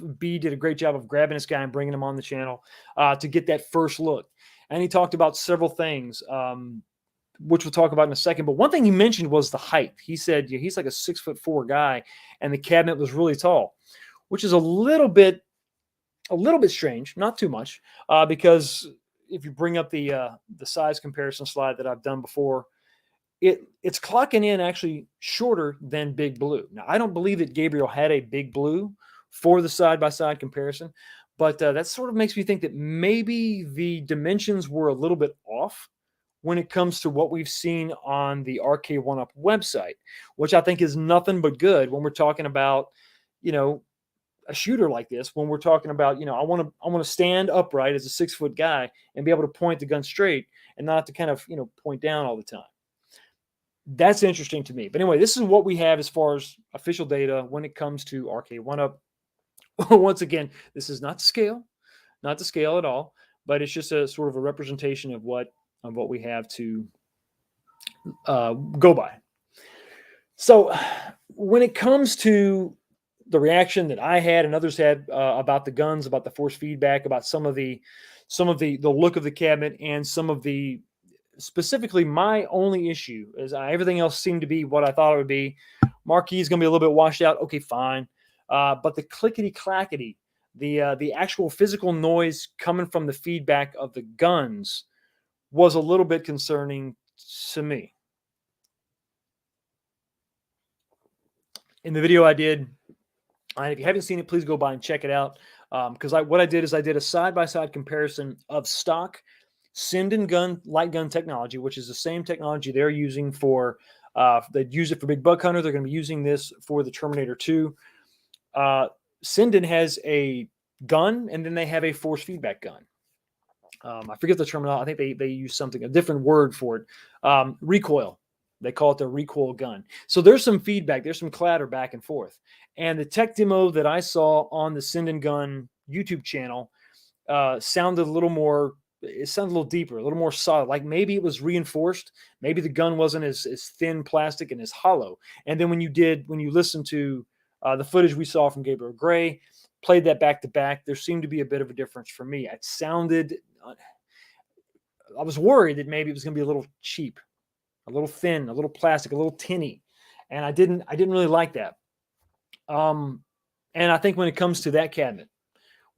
grabbing this guy and bringing him on the channel to get that first look. And he talked about several things, which we'll talk about in a second. But one thing he mentioned was the height. He said he's like a 6'4" guy, and the cabinet was really tall, which is a little bit strange, not too much, because if you bring up the size comparison slide that I've done before, it's clocking in actually shorter than Big Blue. Now, I don't believe that Gabriel had a Big Blue for the side-by-side comparison, but that sort of makes me think that maybe the dimensions were a little bit off when it comes to what we've seen on the RK1UP website, which I think is nothing but good when we're talking about, a shooter like this. When we're talking about, I want to stand upright as a 6-foot guy and be able to point the gun straight and not have to kind of, point down all the time. That's interesting to me. But anyway, this is what we have as far as official data when it comes to RK1UP. Once again, this is not to scale at all, but it's just a sort of a representation of what we have to go by. So when it comes to the reaction that I had and others had about the guns, about the force feedback, about some of the look of the cabinet, and some of the, specifically my only issue is everything else seemed to be what I thought it would be. Marquee is going to be a little bit washed out. Okay, fine. But the clickety clackety, the actual physical noise coming from the feedback of the guns was a little bit concerning to me. in the video I did. And if you haven't seen it, please go by and check it out. Because what I did is I did a side-by-side comparison of stock Sinden gun light gun technology, which is the same technology they're using for. They use it for Big Buck Hunter. They're going to be using this for the Terminator 2. Sinden has a gun, and then they have a force feedback gun. I forget the terminology. I think they use a different word for it. Recoil. They call it the recoil gun. So there's some feedback. There's some clatter back and forth. And the tech demo that I saw on the Sinden Gun YouTube channel sounded a little more. It sounded a little deeper, a little more solid. Like maybe it was reinforced. Maybe the gun wasn't as thin plastic and as hollow. And then when you listened to the footage we saw from Gabriel Gray, played that back to back, there seemed to be a bit of a difference for me. It sounded. I was worried that maybe it was going to be a little cheap, a little thin, a little plastic, a little tinny, and I didn't really like that. And I think when it comes to that cabinet,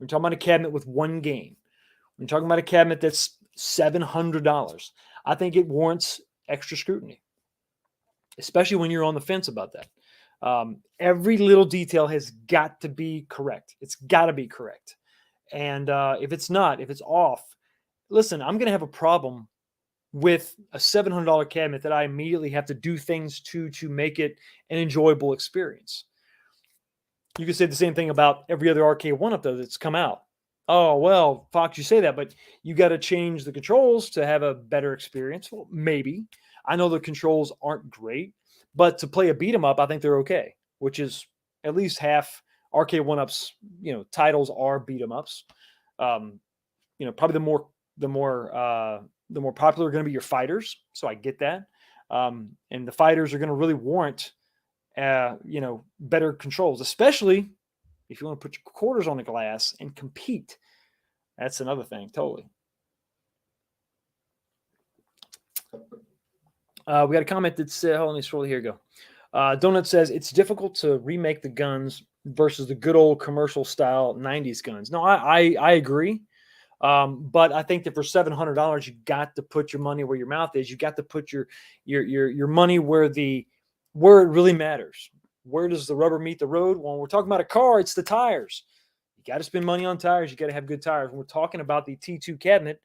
we're talking about a cabinet with one game. We're talking about a cabinet that's $700. I think it warrants extra scrutiny, especially when you're on the fence about that. Every little detail has got to be correct. It's got to be correct. And if it's not, if it's off, listen, I'm going to have a problem with a $700 cabinet that I immediately have to do things to make it an enjoyable experience. You could say the same thing about every other arcade one-up though that's come out. Oh, well, Fox, you say that, but you got to change the controls to have a better experience. Well, maybe. I know the controls aren't great, but to play a beat 'em up, I think they're okay, which is at least half arcade one-ups, titles are beat 'em ups. Probably the more popular are going to be your fighters. So I get that. And the fighters are going to really warrant, better controls, especially if you want to put your quarters on the glass and compete. That's another thing. Totally. We got a comment that said, hold on, let me scroll, here we go. Donut says it's difficult to remake the guns versus the good old commercial style 90s guns. No, I agree. But I think that for $700, you got to put your money where your mouth is. You got to put your money where it really matters. Where does the rubber meet the road? When we're talking about a car, it's the tires. You got to spend money on tires. You got to have good tires. When we're talking about the T2 cabinet,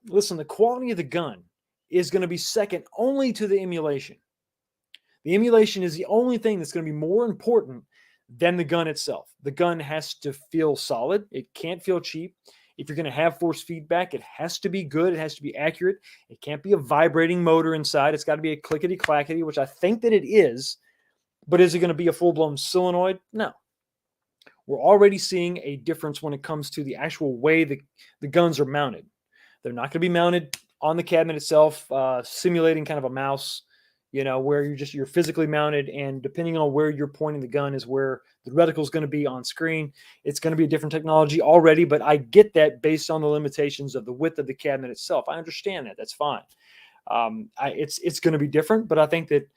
listen, the quality of the gun is going to be second only to the emulation. The emulation is the only thing that's going to be more important than the gun itself. The gun has to feel solid. It can't feel cheap. If you're going to have force feedback, it has to be good. It has to be accurate. It can't be a vibrating motor inside. It's got to be a clickety-clackety, which I think that it is. But is it going to be a full-blown solenoid? No. We're already seeing a difference when it comes to the actual way the guns are mounted. They're not going to be mounted on the cabinet itself, simulating kind of a mouse, where you're physically mounted, and depending on where you're pointing the gun is where the reticle is going to be on screen. It's going to be a different technology already, but I get that based on the limitations of the width of the cabinet itself. I understand that. That's fine. It's going to be different, but I think that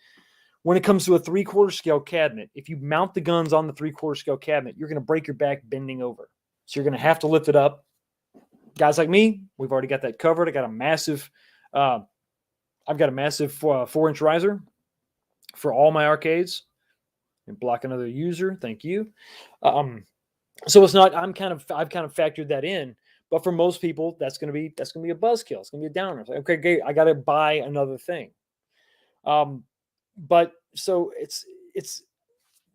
when it comes to a 3/4 scale cabinet, if you mount the guns on the 3/4 scale cabinet, you're going to break your back bending over. So you're going to have to lift it up. Guys like me, we've already got that covered. I've got a massive 4-inch riser for all my arcades. And block another user. Thank you. So it's not. I've kind of factored that in. But for most people, that's going to be a buzzkill. It's going to be a downer. It's like, okay, great, I got to buy another thing. But so it's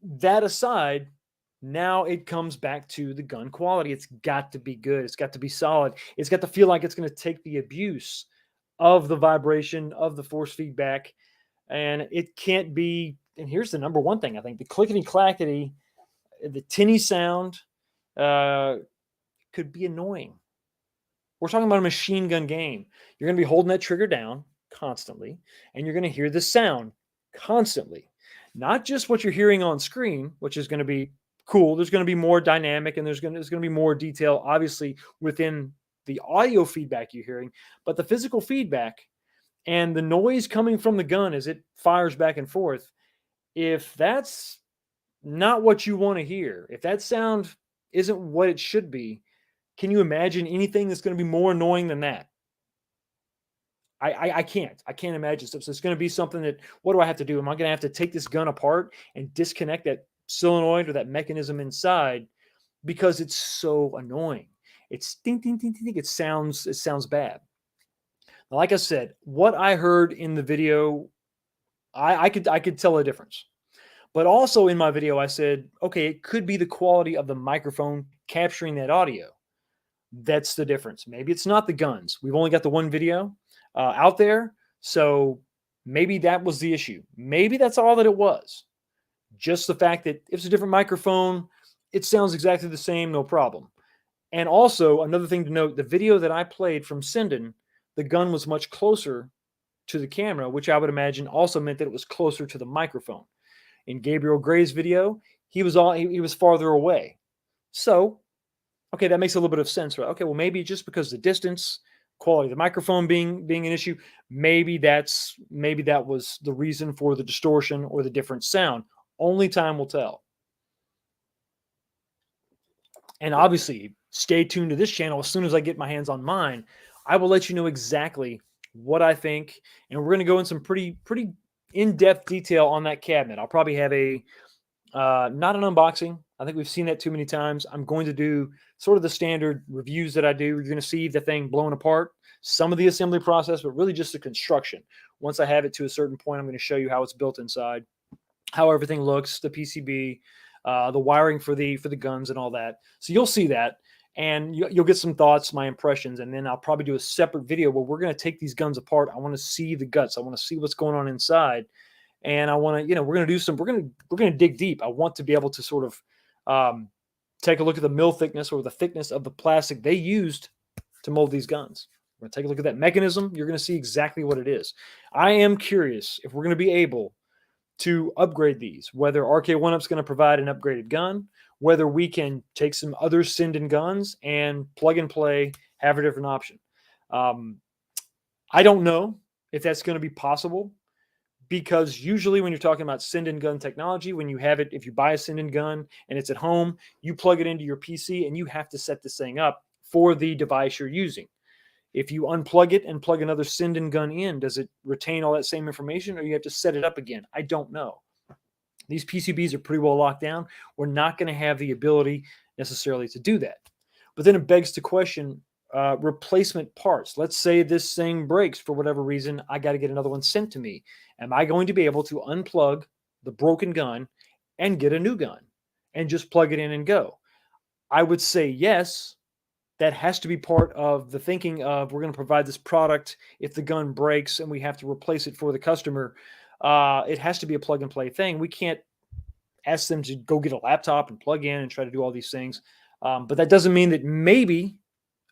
that aside. Now it comes back to the gun quality. It's got to be good. It's got to be solid. It's got to feel like it's going to take the abuse of the vibration, of the force feedback. And it can't be, and here's the number one thing, I think, the clickety-clackety, the tinny sound could be annoying. We're talking about a machine gun game. You're going to be holding that trigger down constantly, and you're going to hear the sound constantly. Not just what you're hearing on screen, which is going to be cool. There's going to be more dynamic, and there's going to be more detail, obviously, within the audio feedback you're hearing, but the physical feedback and the noise coming from the gun as it fires back and forth, if that's not what you want to hear, if that sound isn't what it should be, can you imagine anything that's going to be more annoying than that? I can't imagine. So it's going to be something that, what do I have to do? Am I going to have to take this gun apart and disconnect that solenoid or that mechanism inside because it's so annoying? It's ding, ding, ding, ding, ding. It sounds bad. Like I said, what I heard in the video, I could tell a difference. But also in my video, I said, okay, it could be the quality of the microphone capturing that audio. That's the difference. Maybe it's not the guns. We've only got the one video out there. So maybe that was the issue. Maybe that's all that it was. Just the fact that if it's a different microphone, it sounds exactly the same, no problem. And also, another thing to note, the video that I played from Sinden, the gun was much closer to the camera, which I would imagine also meant that it was closer to the microphone. In Gabriel Gray's video, he was farther away. So, okay, that makes a little bit of sense, right? Okay, well, maybe just because the distance, quality of the microphone being an issue, maybe that was the reason for the distortion or the different sound. Only time will tell. And obviously, stay tuned to this channel. As soon as I get my hands on mine, I will let you know exactly what I think, and we're going to go in some pretty in-depth detail on that cabinet. I'll probably have a not an unboxing. I think we've seen that too many times. I'm going to do sort of the standard reviews that I do. You're going to see the thing blown apart, some of the assembly process, but really just the construction. Once I have it to a certain point, I'm going to show you how it's built inside, how everything looks, the PCB, the wiring for the guns and all that. So you'll see that, and you'll get some thoughts, my impressions, and then I'll probably do a separate video where we're going to take these guns apart. I want to see the guts. I want to see what's going on inside. And I want to, we're going to dig deep. I want to be able to sort of take a look at the mill thickness or the thickness of the plastic they used to mold these guns. We're going to take a look at that mechanism. You're going to see exactly what it is. I am curious if we're going to be able to upgrade these, whether RK1UP's going to provide an upgraded gun, whether we can take some other Sinden guns and plug and play, have a different option. I don't know if that's going to be possible, because usually when you're talking about Sinden gun technology, when you have it, if you buy a Sinden gun and it's at home, you plug it into your PC and you have to set this thing up for the device you're using. If you unplug it and plug another Sinden gun in, does it retain all that same information, or you have to set it up again? I don't know. These PCBs are pretty well locked down. We're not going to have the ability necessarily to do that. But then it begs to question replacement parts. Let's say this thing breaks for whatever reason. I got to get another one sent to me. Am I going to be able to unplug the broken gun and get a new gun and just plug it in and go? I would say yes. That has to be part of the thinking of, we're going to provide this product. If the gun breaks and we have to replace it for the customer, it has to be a plug and play thing. We can't ask them to go get a laptop and plug in and try to do all these things. But that doesn't mean that maybe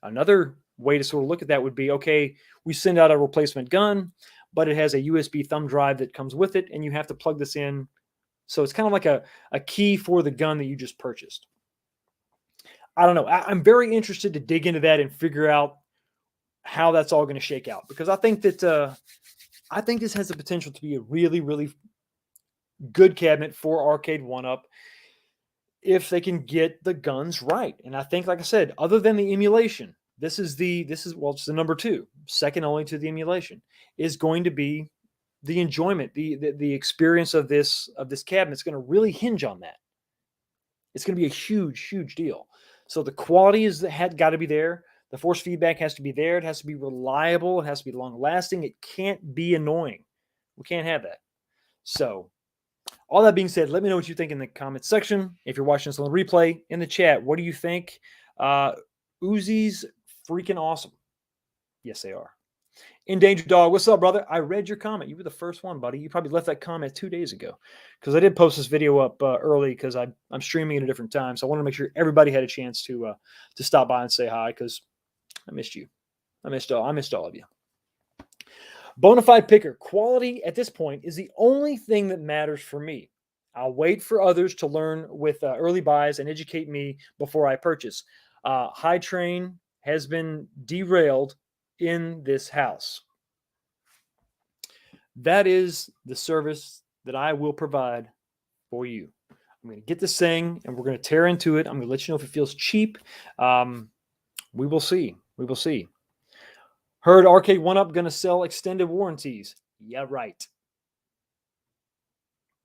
another way to sort of look at that would be, okay, we send out a replacement gun, but it has a USB thumb drive that comes with it, and you have to plug this in. So it's kind of like a key for the gun that you just purchased. I don't know. I'm very interested to dig into that and figure out how that's all going to shake out, because I think that I think this has the potential to be a really, really good cabinet for Arcade1Up if they can get the guns right. And I think, like I said, other than the emulation, it's the number two, second only to the emulation, is going to be the enjoyment, the experience of this cabinet. It's going to really hinge on that. It's going to be a huge, huge deal. So the quality had got to be there. The force feedback has to be there. It has to be reliable. It has to be long lasting. It can't be annoying. We can't have that. So all that being said, let me know what you think in the comments section. If you're watching this on the replay, in the chat, what do you think? Uzi's freaking awesome. Yes, they are. Endangered Dog, what's up, brother? I read your comment. You were the first one, buddy. You probably left that comment 2 days ago, because I did post this video up early because I'm streaming at a different time. So I want to make sure everybody had a chance to stop by and say hi, because I missed you. I missed all of you. Bonafide Picker, quality at this point is the only thing that matters for me. I'll wait for others to learn with early buys and educate me before I purchase. High train has been derailed in this house. That is the service that I will provide for you. I'm going to get this thing and we're going to tear into it. I'm going to let you know if it feels cheap. We will see. We will see. Heard Arcade 1-Up going to sell extended warranties. Yeah, right.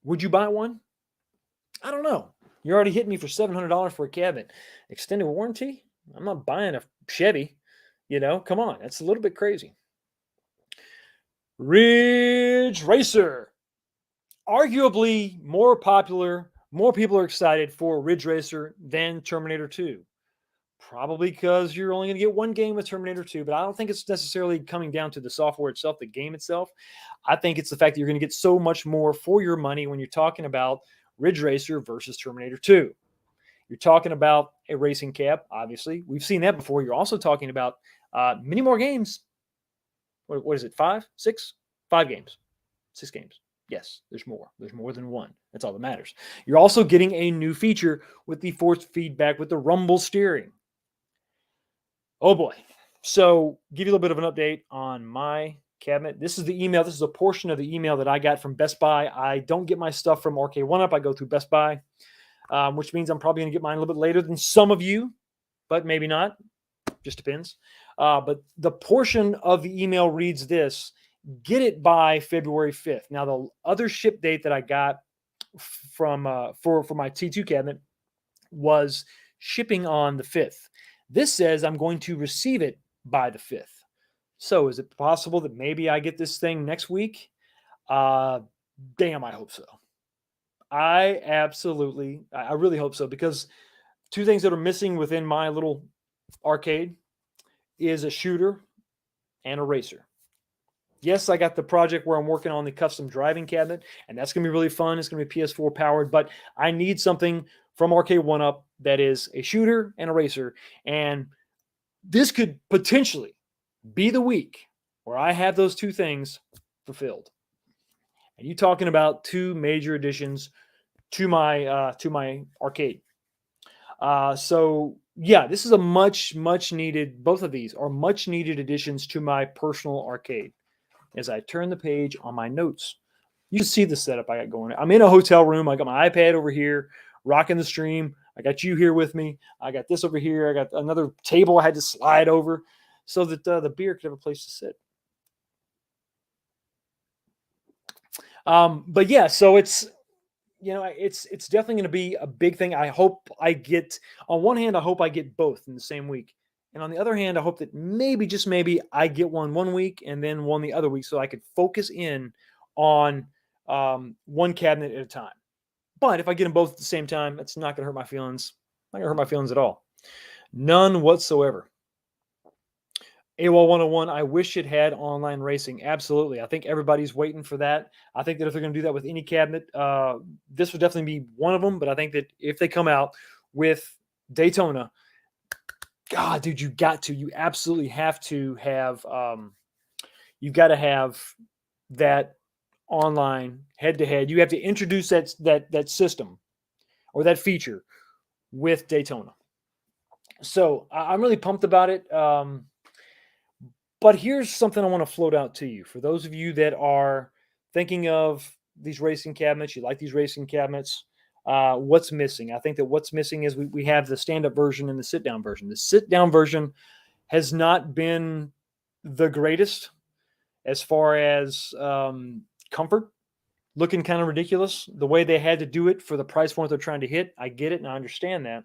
Would you buy one? I don't know. You already hit me for $700 for a cabinet. Extended warranty? I'm not buying a Chevy. Come on. That's a little bit crazy. Ridge Racer. Arguably more popular. More people are excited for Ridge Racer than Terminator 2. Probably because you're only going to get one game with Terminator 2, but I don't think it's necessarily coming down to the software itself, the game itself. I think it's the fact that you're going to get so much more for your money when you're talking about Ridge Racer versus Terminator 2. You're talking about a racing cab, obviously. We've seen that before. You're also talking about many more games. What is it, 5, 6? 5 games, 6 games. Yes, there's more. There's more than one. That's all that matters. You're also getting a new feature with the force feedback with the rumble steering. Oh boy. So give you a little bit of an update on my cabinet. This is the email. This is a portion of the email that I got from Best Buy. I don't get my stuff from Arcade 1-Up. I go through Best Buy, which means I'm probably going to get mine a little bit later than some of you, but maybe not. Just depends. But the portion of the email reads this: get it by February 5th. Now, the other ship date that I got from for my T2 cabinet was shipping on the 5th. This says I'm going to receive it by the 5th. So is it possible that maybe I get this thing next week? Damn, I hope so. I really hope so, because 2 things that are missing within my little arcade is a shooter and a racer. Yes, I got the project where I'm working on the custom driving cabinet, and that's going to be really fun. It's going to be PS4 powered, but I need something from Arcade 1-Up that is a shooter and a racer. And this could potentially be the week where I have those 2 things fulfilled. And you're talking about 2 major additions to my arcade. So yeah, this is a much needed. Both of these are much needed additions to my personal arcade. As I turn the page on my notes, you can see the setup I got going. I'm in a hotel room. I got my iPad over here, rocking the stream. I got you here with me. I got this over here. I got another table I had to slide over so that the beer could have a place to sit. But yeah, so it's definitely going to be a big thing. I hope I get, on one hand, I hope I get both in the same week. And on the other hand, I hope that maybe, just maybe, I get one week and then one the other week, so I could focus in on one cabinet at a time. But if I get them both at the same time, it's not going to hurt my feelings. Not going to hurt my feelings at all. None whatsoever. AWOL 101, I wish it had online racing. Absolutely. I think everybody's waiting for that. I think that if they're going to do that with any cabinet, this would definitely be one of them. But I think that if they come out with Daytona, God, dude, you absolutely have to have, you've got to have that online head-to-head. You have to introduce that system or that feature with Daytona. So I'm really pumped about it. But here's something I want to float out to you. For those of you that are thinking of these racing cabinets, you like these racing cabinets, what's missing? I think that what's missing is we have the stand-up version and the sit-down version. The sit-down version has not been the greatest as far as comfort. Looking kind of ridiculous. The way they had to do it for the price point they're trying to hit, I get it and I understand that.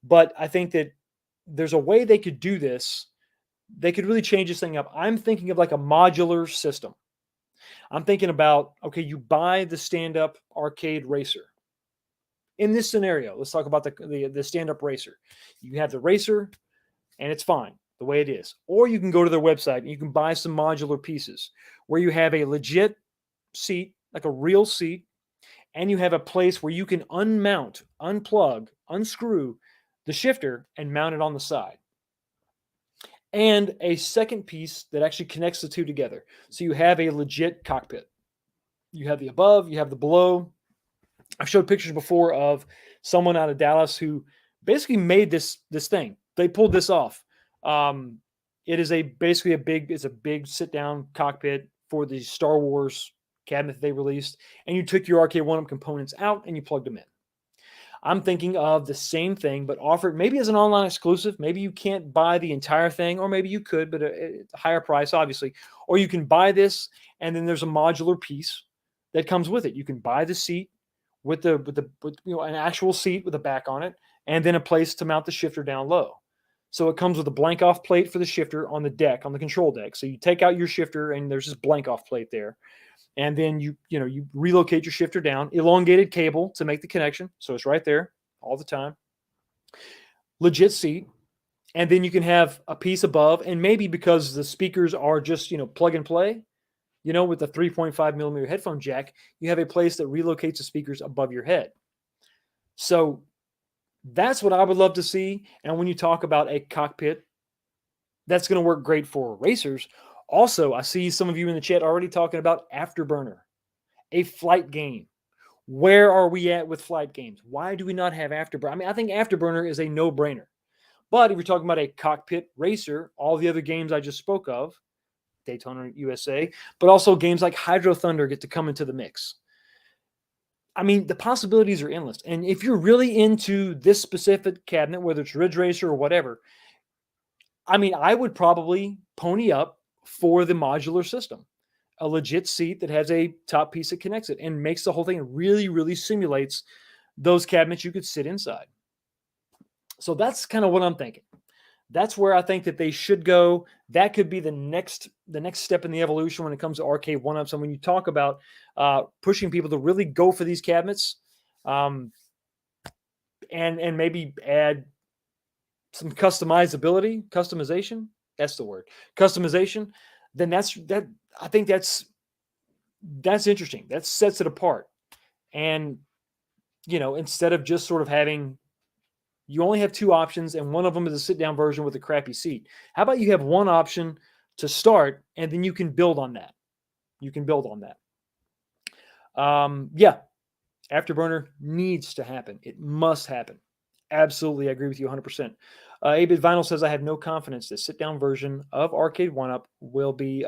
But I think that there's a way they could do this. They could really change this thing up. I'm thinking of like a modular system. I'm thinking about, okay, you buy the stand-up arcade racer. In this scenario, let's talk about the stand-up racer. You have the racer, and it's fine the way it is. Or you can go to their website and you can buy some modular pieces where you have a legit seat, like a real seat, and you have a place where you can unmount, unplug, unscrew the shifter and mount it on the side. And a second piece that actually connects the 2 together. So you have a legit cockpit. You have the above, you have the below. I've showed pictures before of someone out of Dallas who basically made this thing. They pulled this off. It is basically a big sit-down cockpit for the Star Wars cabinet that they released. And you took your Arcade 1-Up components out and you plugged them in. I'm thinking of the same thing, but offered maybe as an online exclusive. Maybe you can't buy the entire thing, or maybe you could, but at a higher price, obviously. Or you can buy this, and then there's a modular piece that comes with it. You can buy the seat with an actual seat with a back on it, and then a place to mount the shifter down low. So it comes with a blank off plate for the shifter on the deck, on the control deck. So you take out your shifter, and there's this blank off plate there. And then you relocate your shifter down, elongated cable to make the connection. So it's right there all the time. Legit seat. And then you can have a piece above, and maybe because the speakers are just, plug and play, with the 3.5 millimeter headphone jack, you have a place that relocates the speakers above your head. So that's what I would love to see. And when you talk about a cockpit, that's going to work great for racers. Also, I see some of you in the chat already talking about Afterburner, a flight game. Where are we at with flight games? Why do we not have Afterburner? I mean, I think Afterburner is a no-brainer. But if you're talking about a cockpit racer, all the other games I just spoke of, Daytona USA, but also games like Hydro Thunder get to come into the mix. I mean, the possibilities are endless. And if you're really into this specific cabinet, whether it's Ridge Racer or whatever, I mean, I would probably pony up for the modular system, a legit seat that has a top piece that connects it and makes the whole thing really, really simulates those cabinets you could sit inside. So that's kind of what I'm thinking. That's where I think that they should go. That could be the next step in the evolution when it comes to arcade one-ups. And when you talk about pushing people to really go for these cabinets, and maybe add some customization. That's the word, customization. Then I think that's interesting. That sets it apart. And instead of just sort of having, you only have two options, and one of them is a sit-down version with a crappy seat. How about you have one option to start, and then you can build on that. Yeah, Afterburner needs to happen. It must happen. Absolutely, I agree with you 100%. 8-Bit Vinyl says, I have no confidence the sit-down version of Arcade 1-Up will be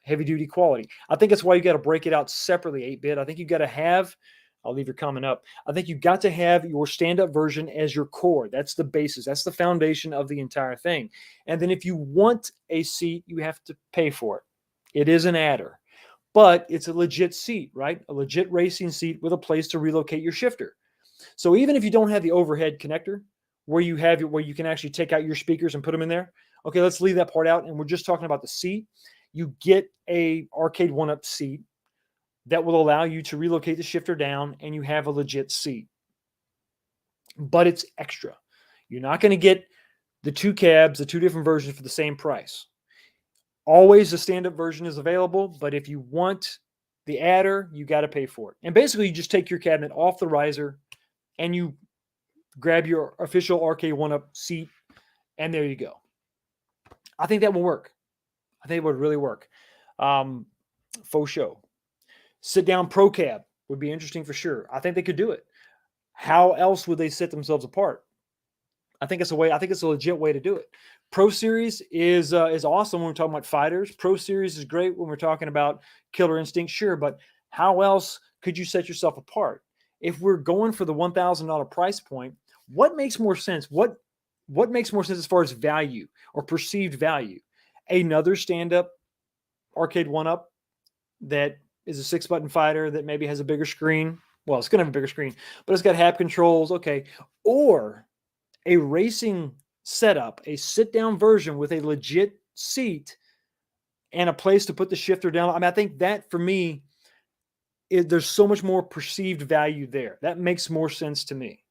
heavy-duty quality. I think that's why you got to break it out separately, 8-Bit. I think you got to have, I'll leave your comment up, I think you got to have your stand-up version as your core. That's the basis. That's the foundation of the entire thing. And then if you want a seat, you have to pay for it. It is an adder. But it's a legit seat, right? A legit racing seat with a place to relocate your shifter. So even if you don't have the overhead connector where you can actually take out your speakers and put them in there. Okay, let's leave that part out. And we're just talking about the seat. You get a Arcade 1-Up seat that will allow you to relocate the shifter down, and you have a legit seat. But it's extra. You're not going to get the two cabs, the two different versions for the same price. Always the stand-up version is available, but if you want the adder, you got to pay for it. And basically, you just take your cabinet off the riser, and you grab your official Arcade 1-Up seat, and there you go. I think that will work. I think it would really work. Faux show. Sit-down Pro Cab would be interesting for sure. I think they could do it. How else would they set themselves apart? I think it's a way. I think it's a legit way to do it. Pro Series is awesome when we're talking about fighters. Pro Series is great when we're talking about Killer Instinct, sure. But how else could you set yourself apart? If we're going for the $1,000 price point, what makes more sense? What makes more sense as far as value or perceived value? Another stand-up Arcade 1-Up that is a 6-button fighter that maybe has a bigger screen. Well, it's going to have a bigger screen, but it's got hab controls. Okay. Or a racing setup, a sit-down version with a legit seat and a place to put the shifter down. I mean, I think that for me, there's so much more perceived value there. That makes more sense to me.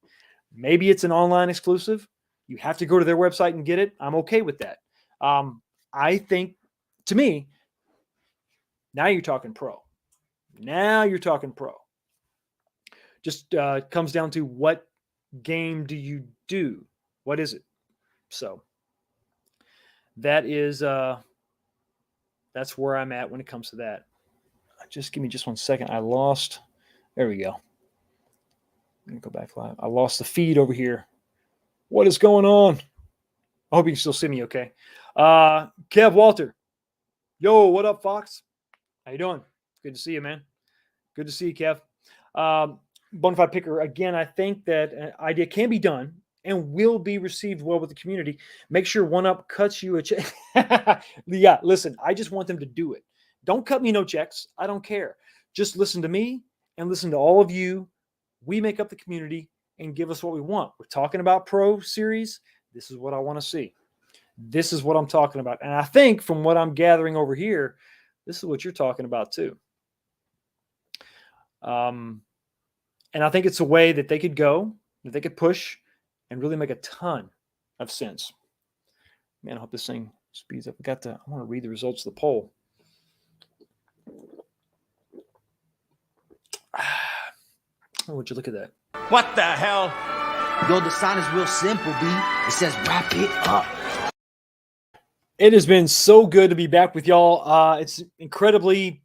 Maybe it's an online exclusive. You have to go to their website and get it. I'm okay with that. I think, to me, now you're talking pro. Just comes down to what game do you do? What is it? So that is that's where I'm at when it comes to that. Just give me just 1 second. There we go. Let me go back live. I lost the feed over here. What is going on? I hope you can still see me okay. Kev Walter. Yo, what up, Fox? How you doing? Good to see you, man. Good to see you, Kev. Bonafide picker, again, I think that an idea can be done and will be received well with the community. Make sure One Up cuts you a check. Yeah, listen, I just want them to do it. Don't cut me no checks. I don't care. Just listen to me and listen to all of you. We make up the community and give us what we want. We're talking about Pro Series. This is what I want to see. This is what I'm talking about. And I think from what I'm gathering over here, this is what you're talking about too. And I think it's a way that they could go, that they could push and really make a ton of sense. Man, I hope this thing speeds up. I want to read the results of the poll. Oh, would you look at that? What the hell? Yo, the sign is real simple, B. It says wrap it up. It has been so good to be back with y'all. It's incredibly.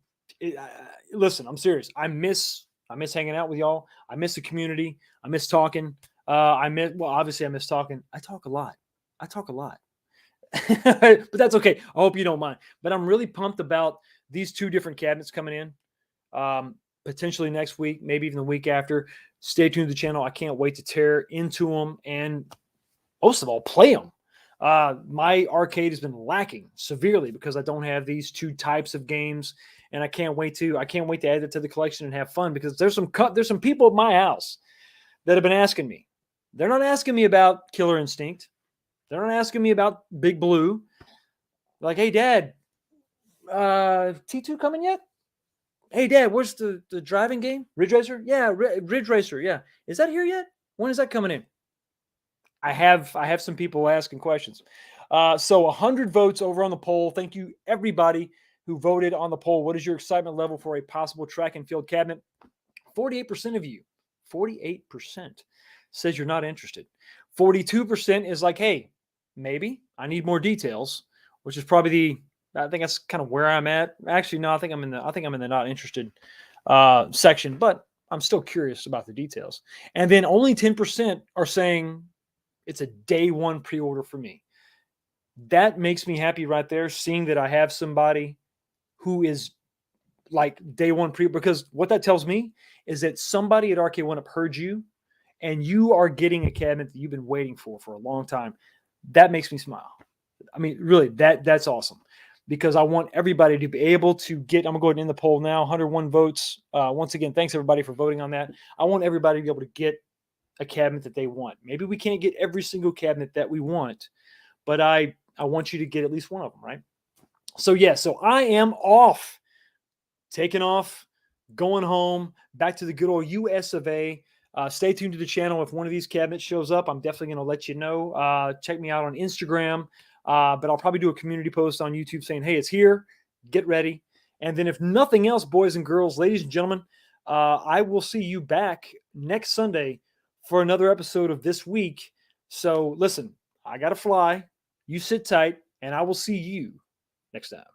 Listen, I'm serious. I miss hanging out with y'all. I miss the community. I miss talking. Obviously, I miss talking. I talk a lot. But that's okay. I hope you don't mind. But I'm really pumped about these 2 different cabinets coming in. Potentially next week, maybe even the week after. Stay tuned to the channel. I can't wait to tear into them and most of all, play them. My arcade has been lacking severely because I don't have these 2 types of games, and I can't wait to add it to the collection and have fun because there's some people at my house that have been asking me. They're not asking me about Killer Instinct. They're not asking me about Big Blue. Like, hey, Dad, T2 coming yet? Hey, Dad, where's the driving game? Ridge Racer? Yeah, Ridge Racer. Yeah. Is that here yet? When is that coming in? I have some people asking questions. So 100 votes over on the poll. Thank you, everybody who voted on the poll. What is your excitement level for a possible track and field cabinet? 48% of you, 48% says you're not interested. 42% is like, hey, maybe I need more details, which is probably I think that's kind of where I'm at. Actually, no, I think I'm in the not interested section, but I'm still curious about the details. And then only 10% are saying it's a day one pre-order for me. That makes me happy right there, seeing that I have somebody who is like day one because what that tells me is that somebody at RK1 heard you and you are getting a cabinet that you've been waiting for a long time. That makes me smile. I mean, really, that's awesome because I want everybody to be able to get, I'm going to go ahead and end the poll now, 101 votes. Once again, thanks everybody for voting on that. I want everybody to be able to get a cabinet that they want. Maybe we can't get every single cabinet that we want, but I want you to get at least one of them, right? So yeah, so I am off, taking off, going home, back to the good old US of A. Stay tuned to the channel. If one of these cabinets shows up, I'm definitely going to let you know. Check me out on Instagram, but I'll probably do a community post on YouTube saying, hey, it's here, get ready. And then if nothing else, boys and girls, ladies and gentlemen, I will see you back next Sunday for another episode of This Week. So listen, I got to fly. You sit tight, and I will see you next time.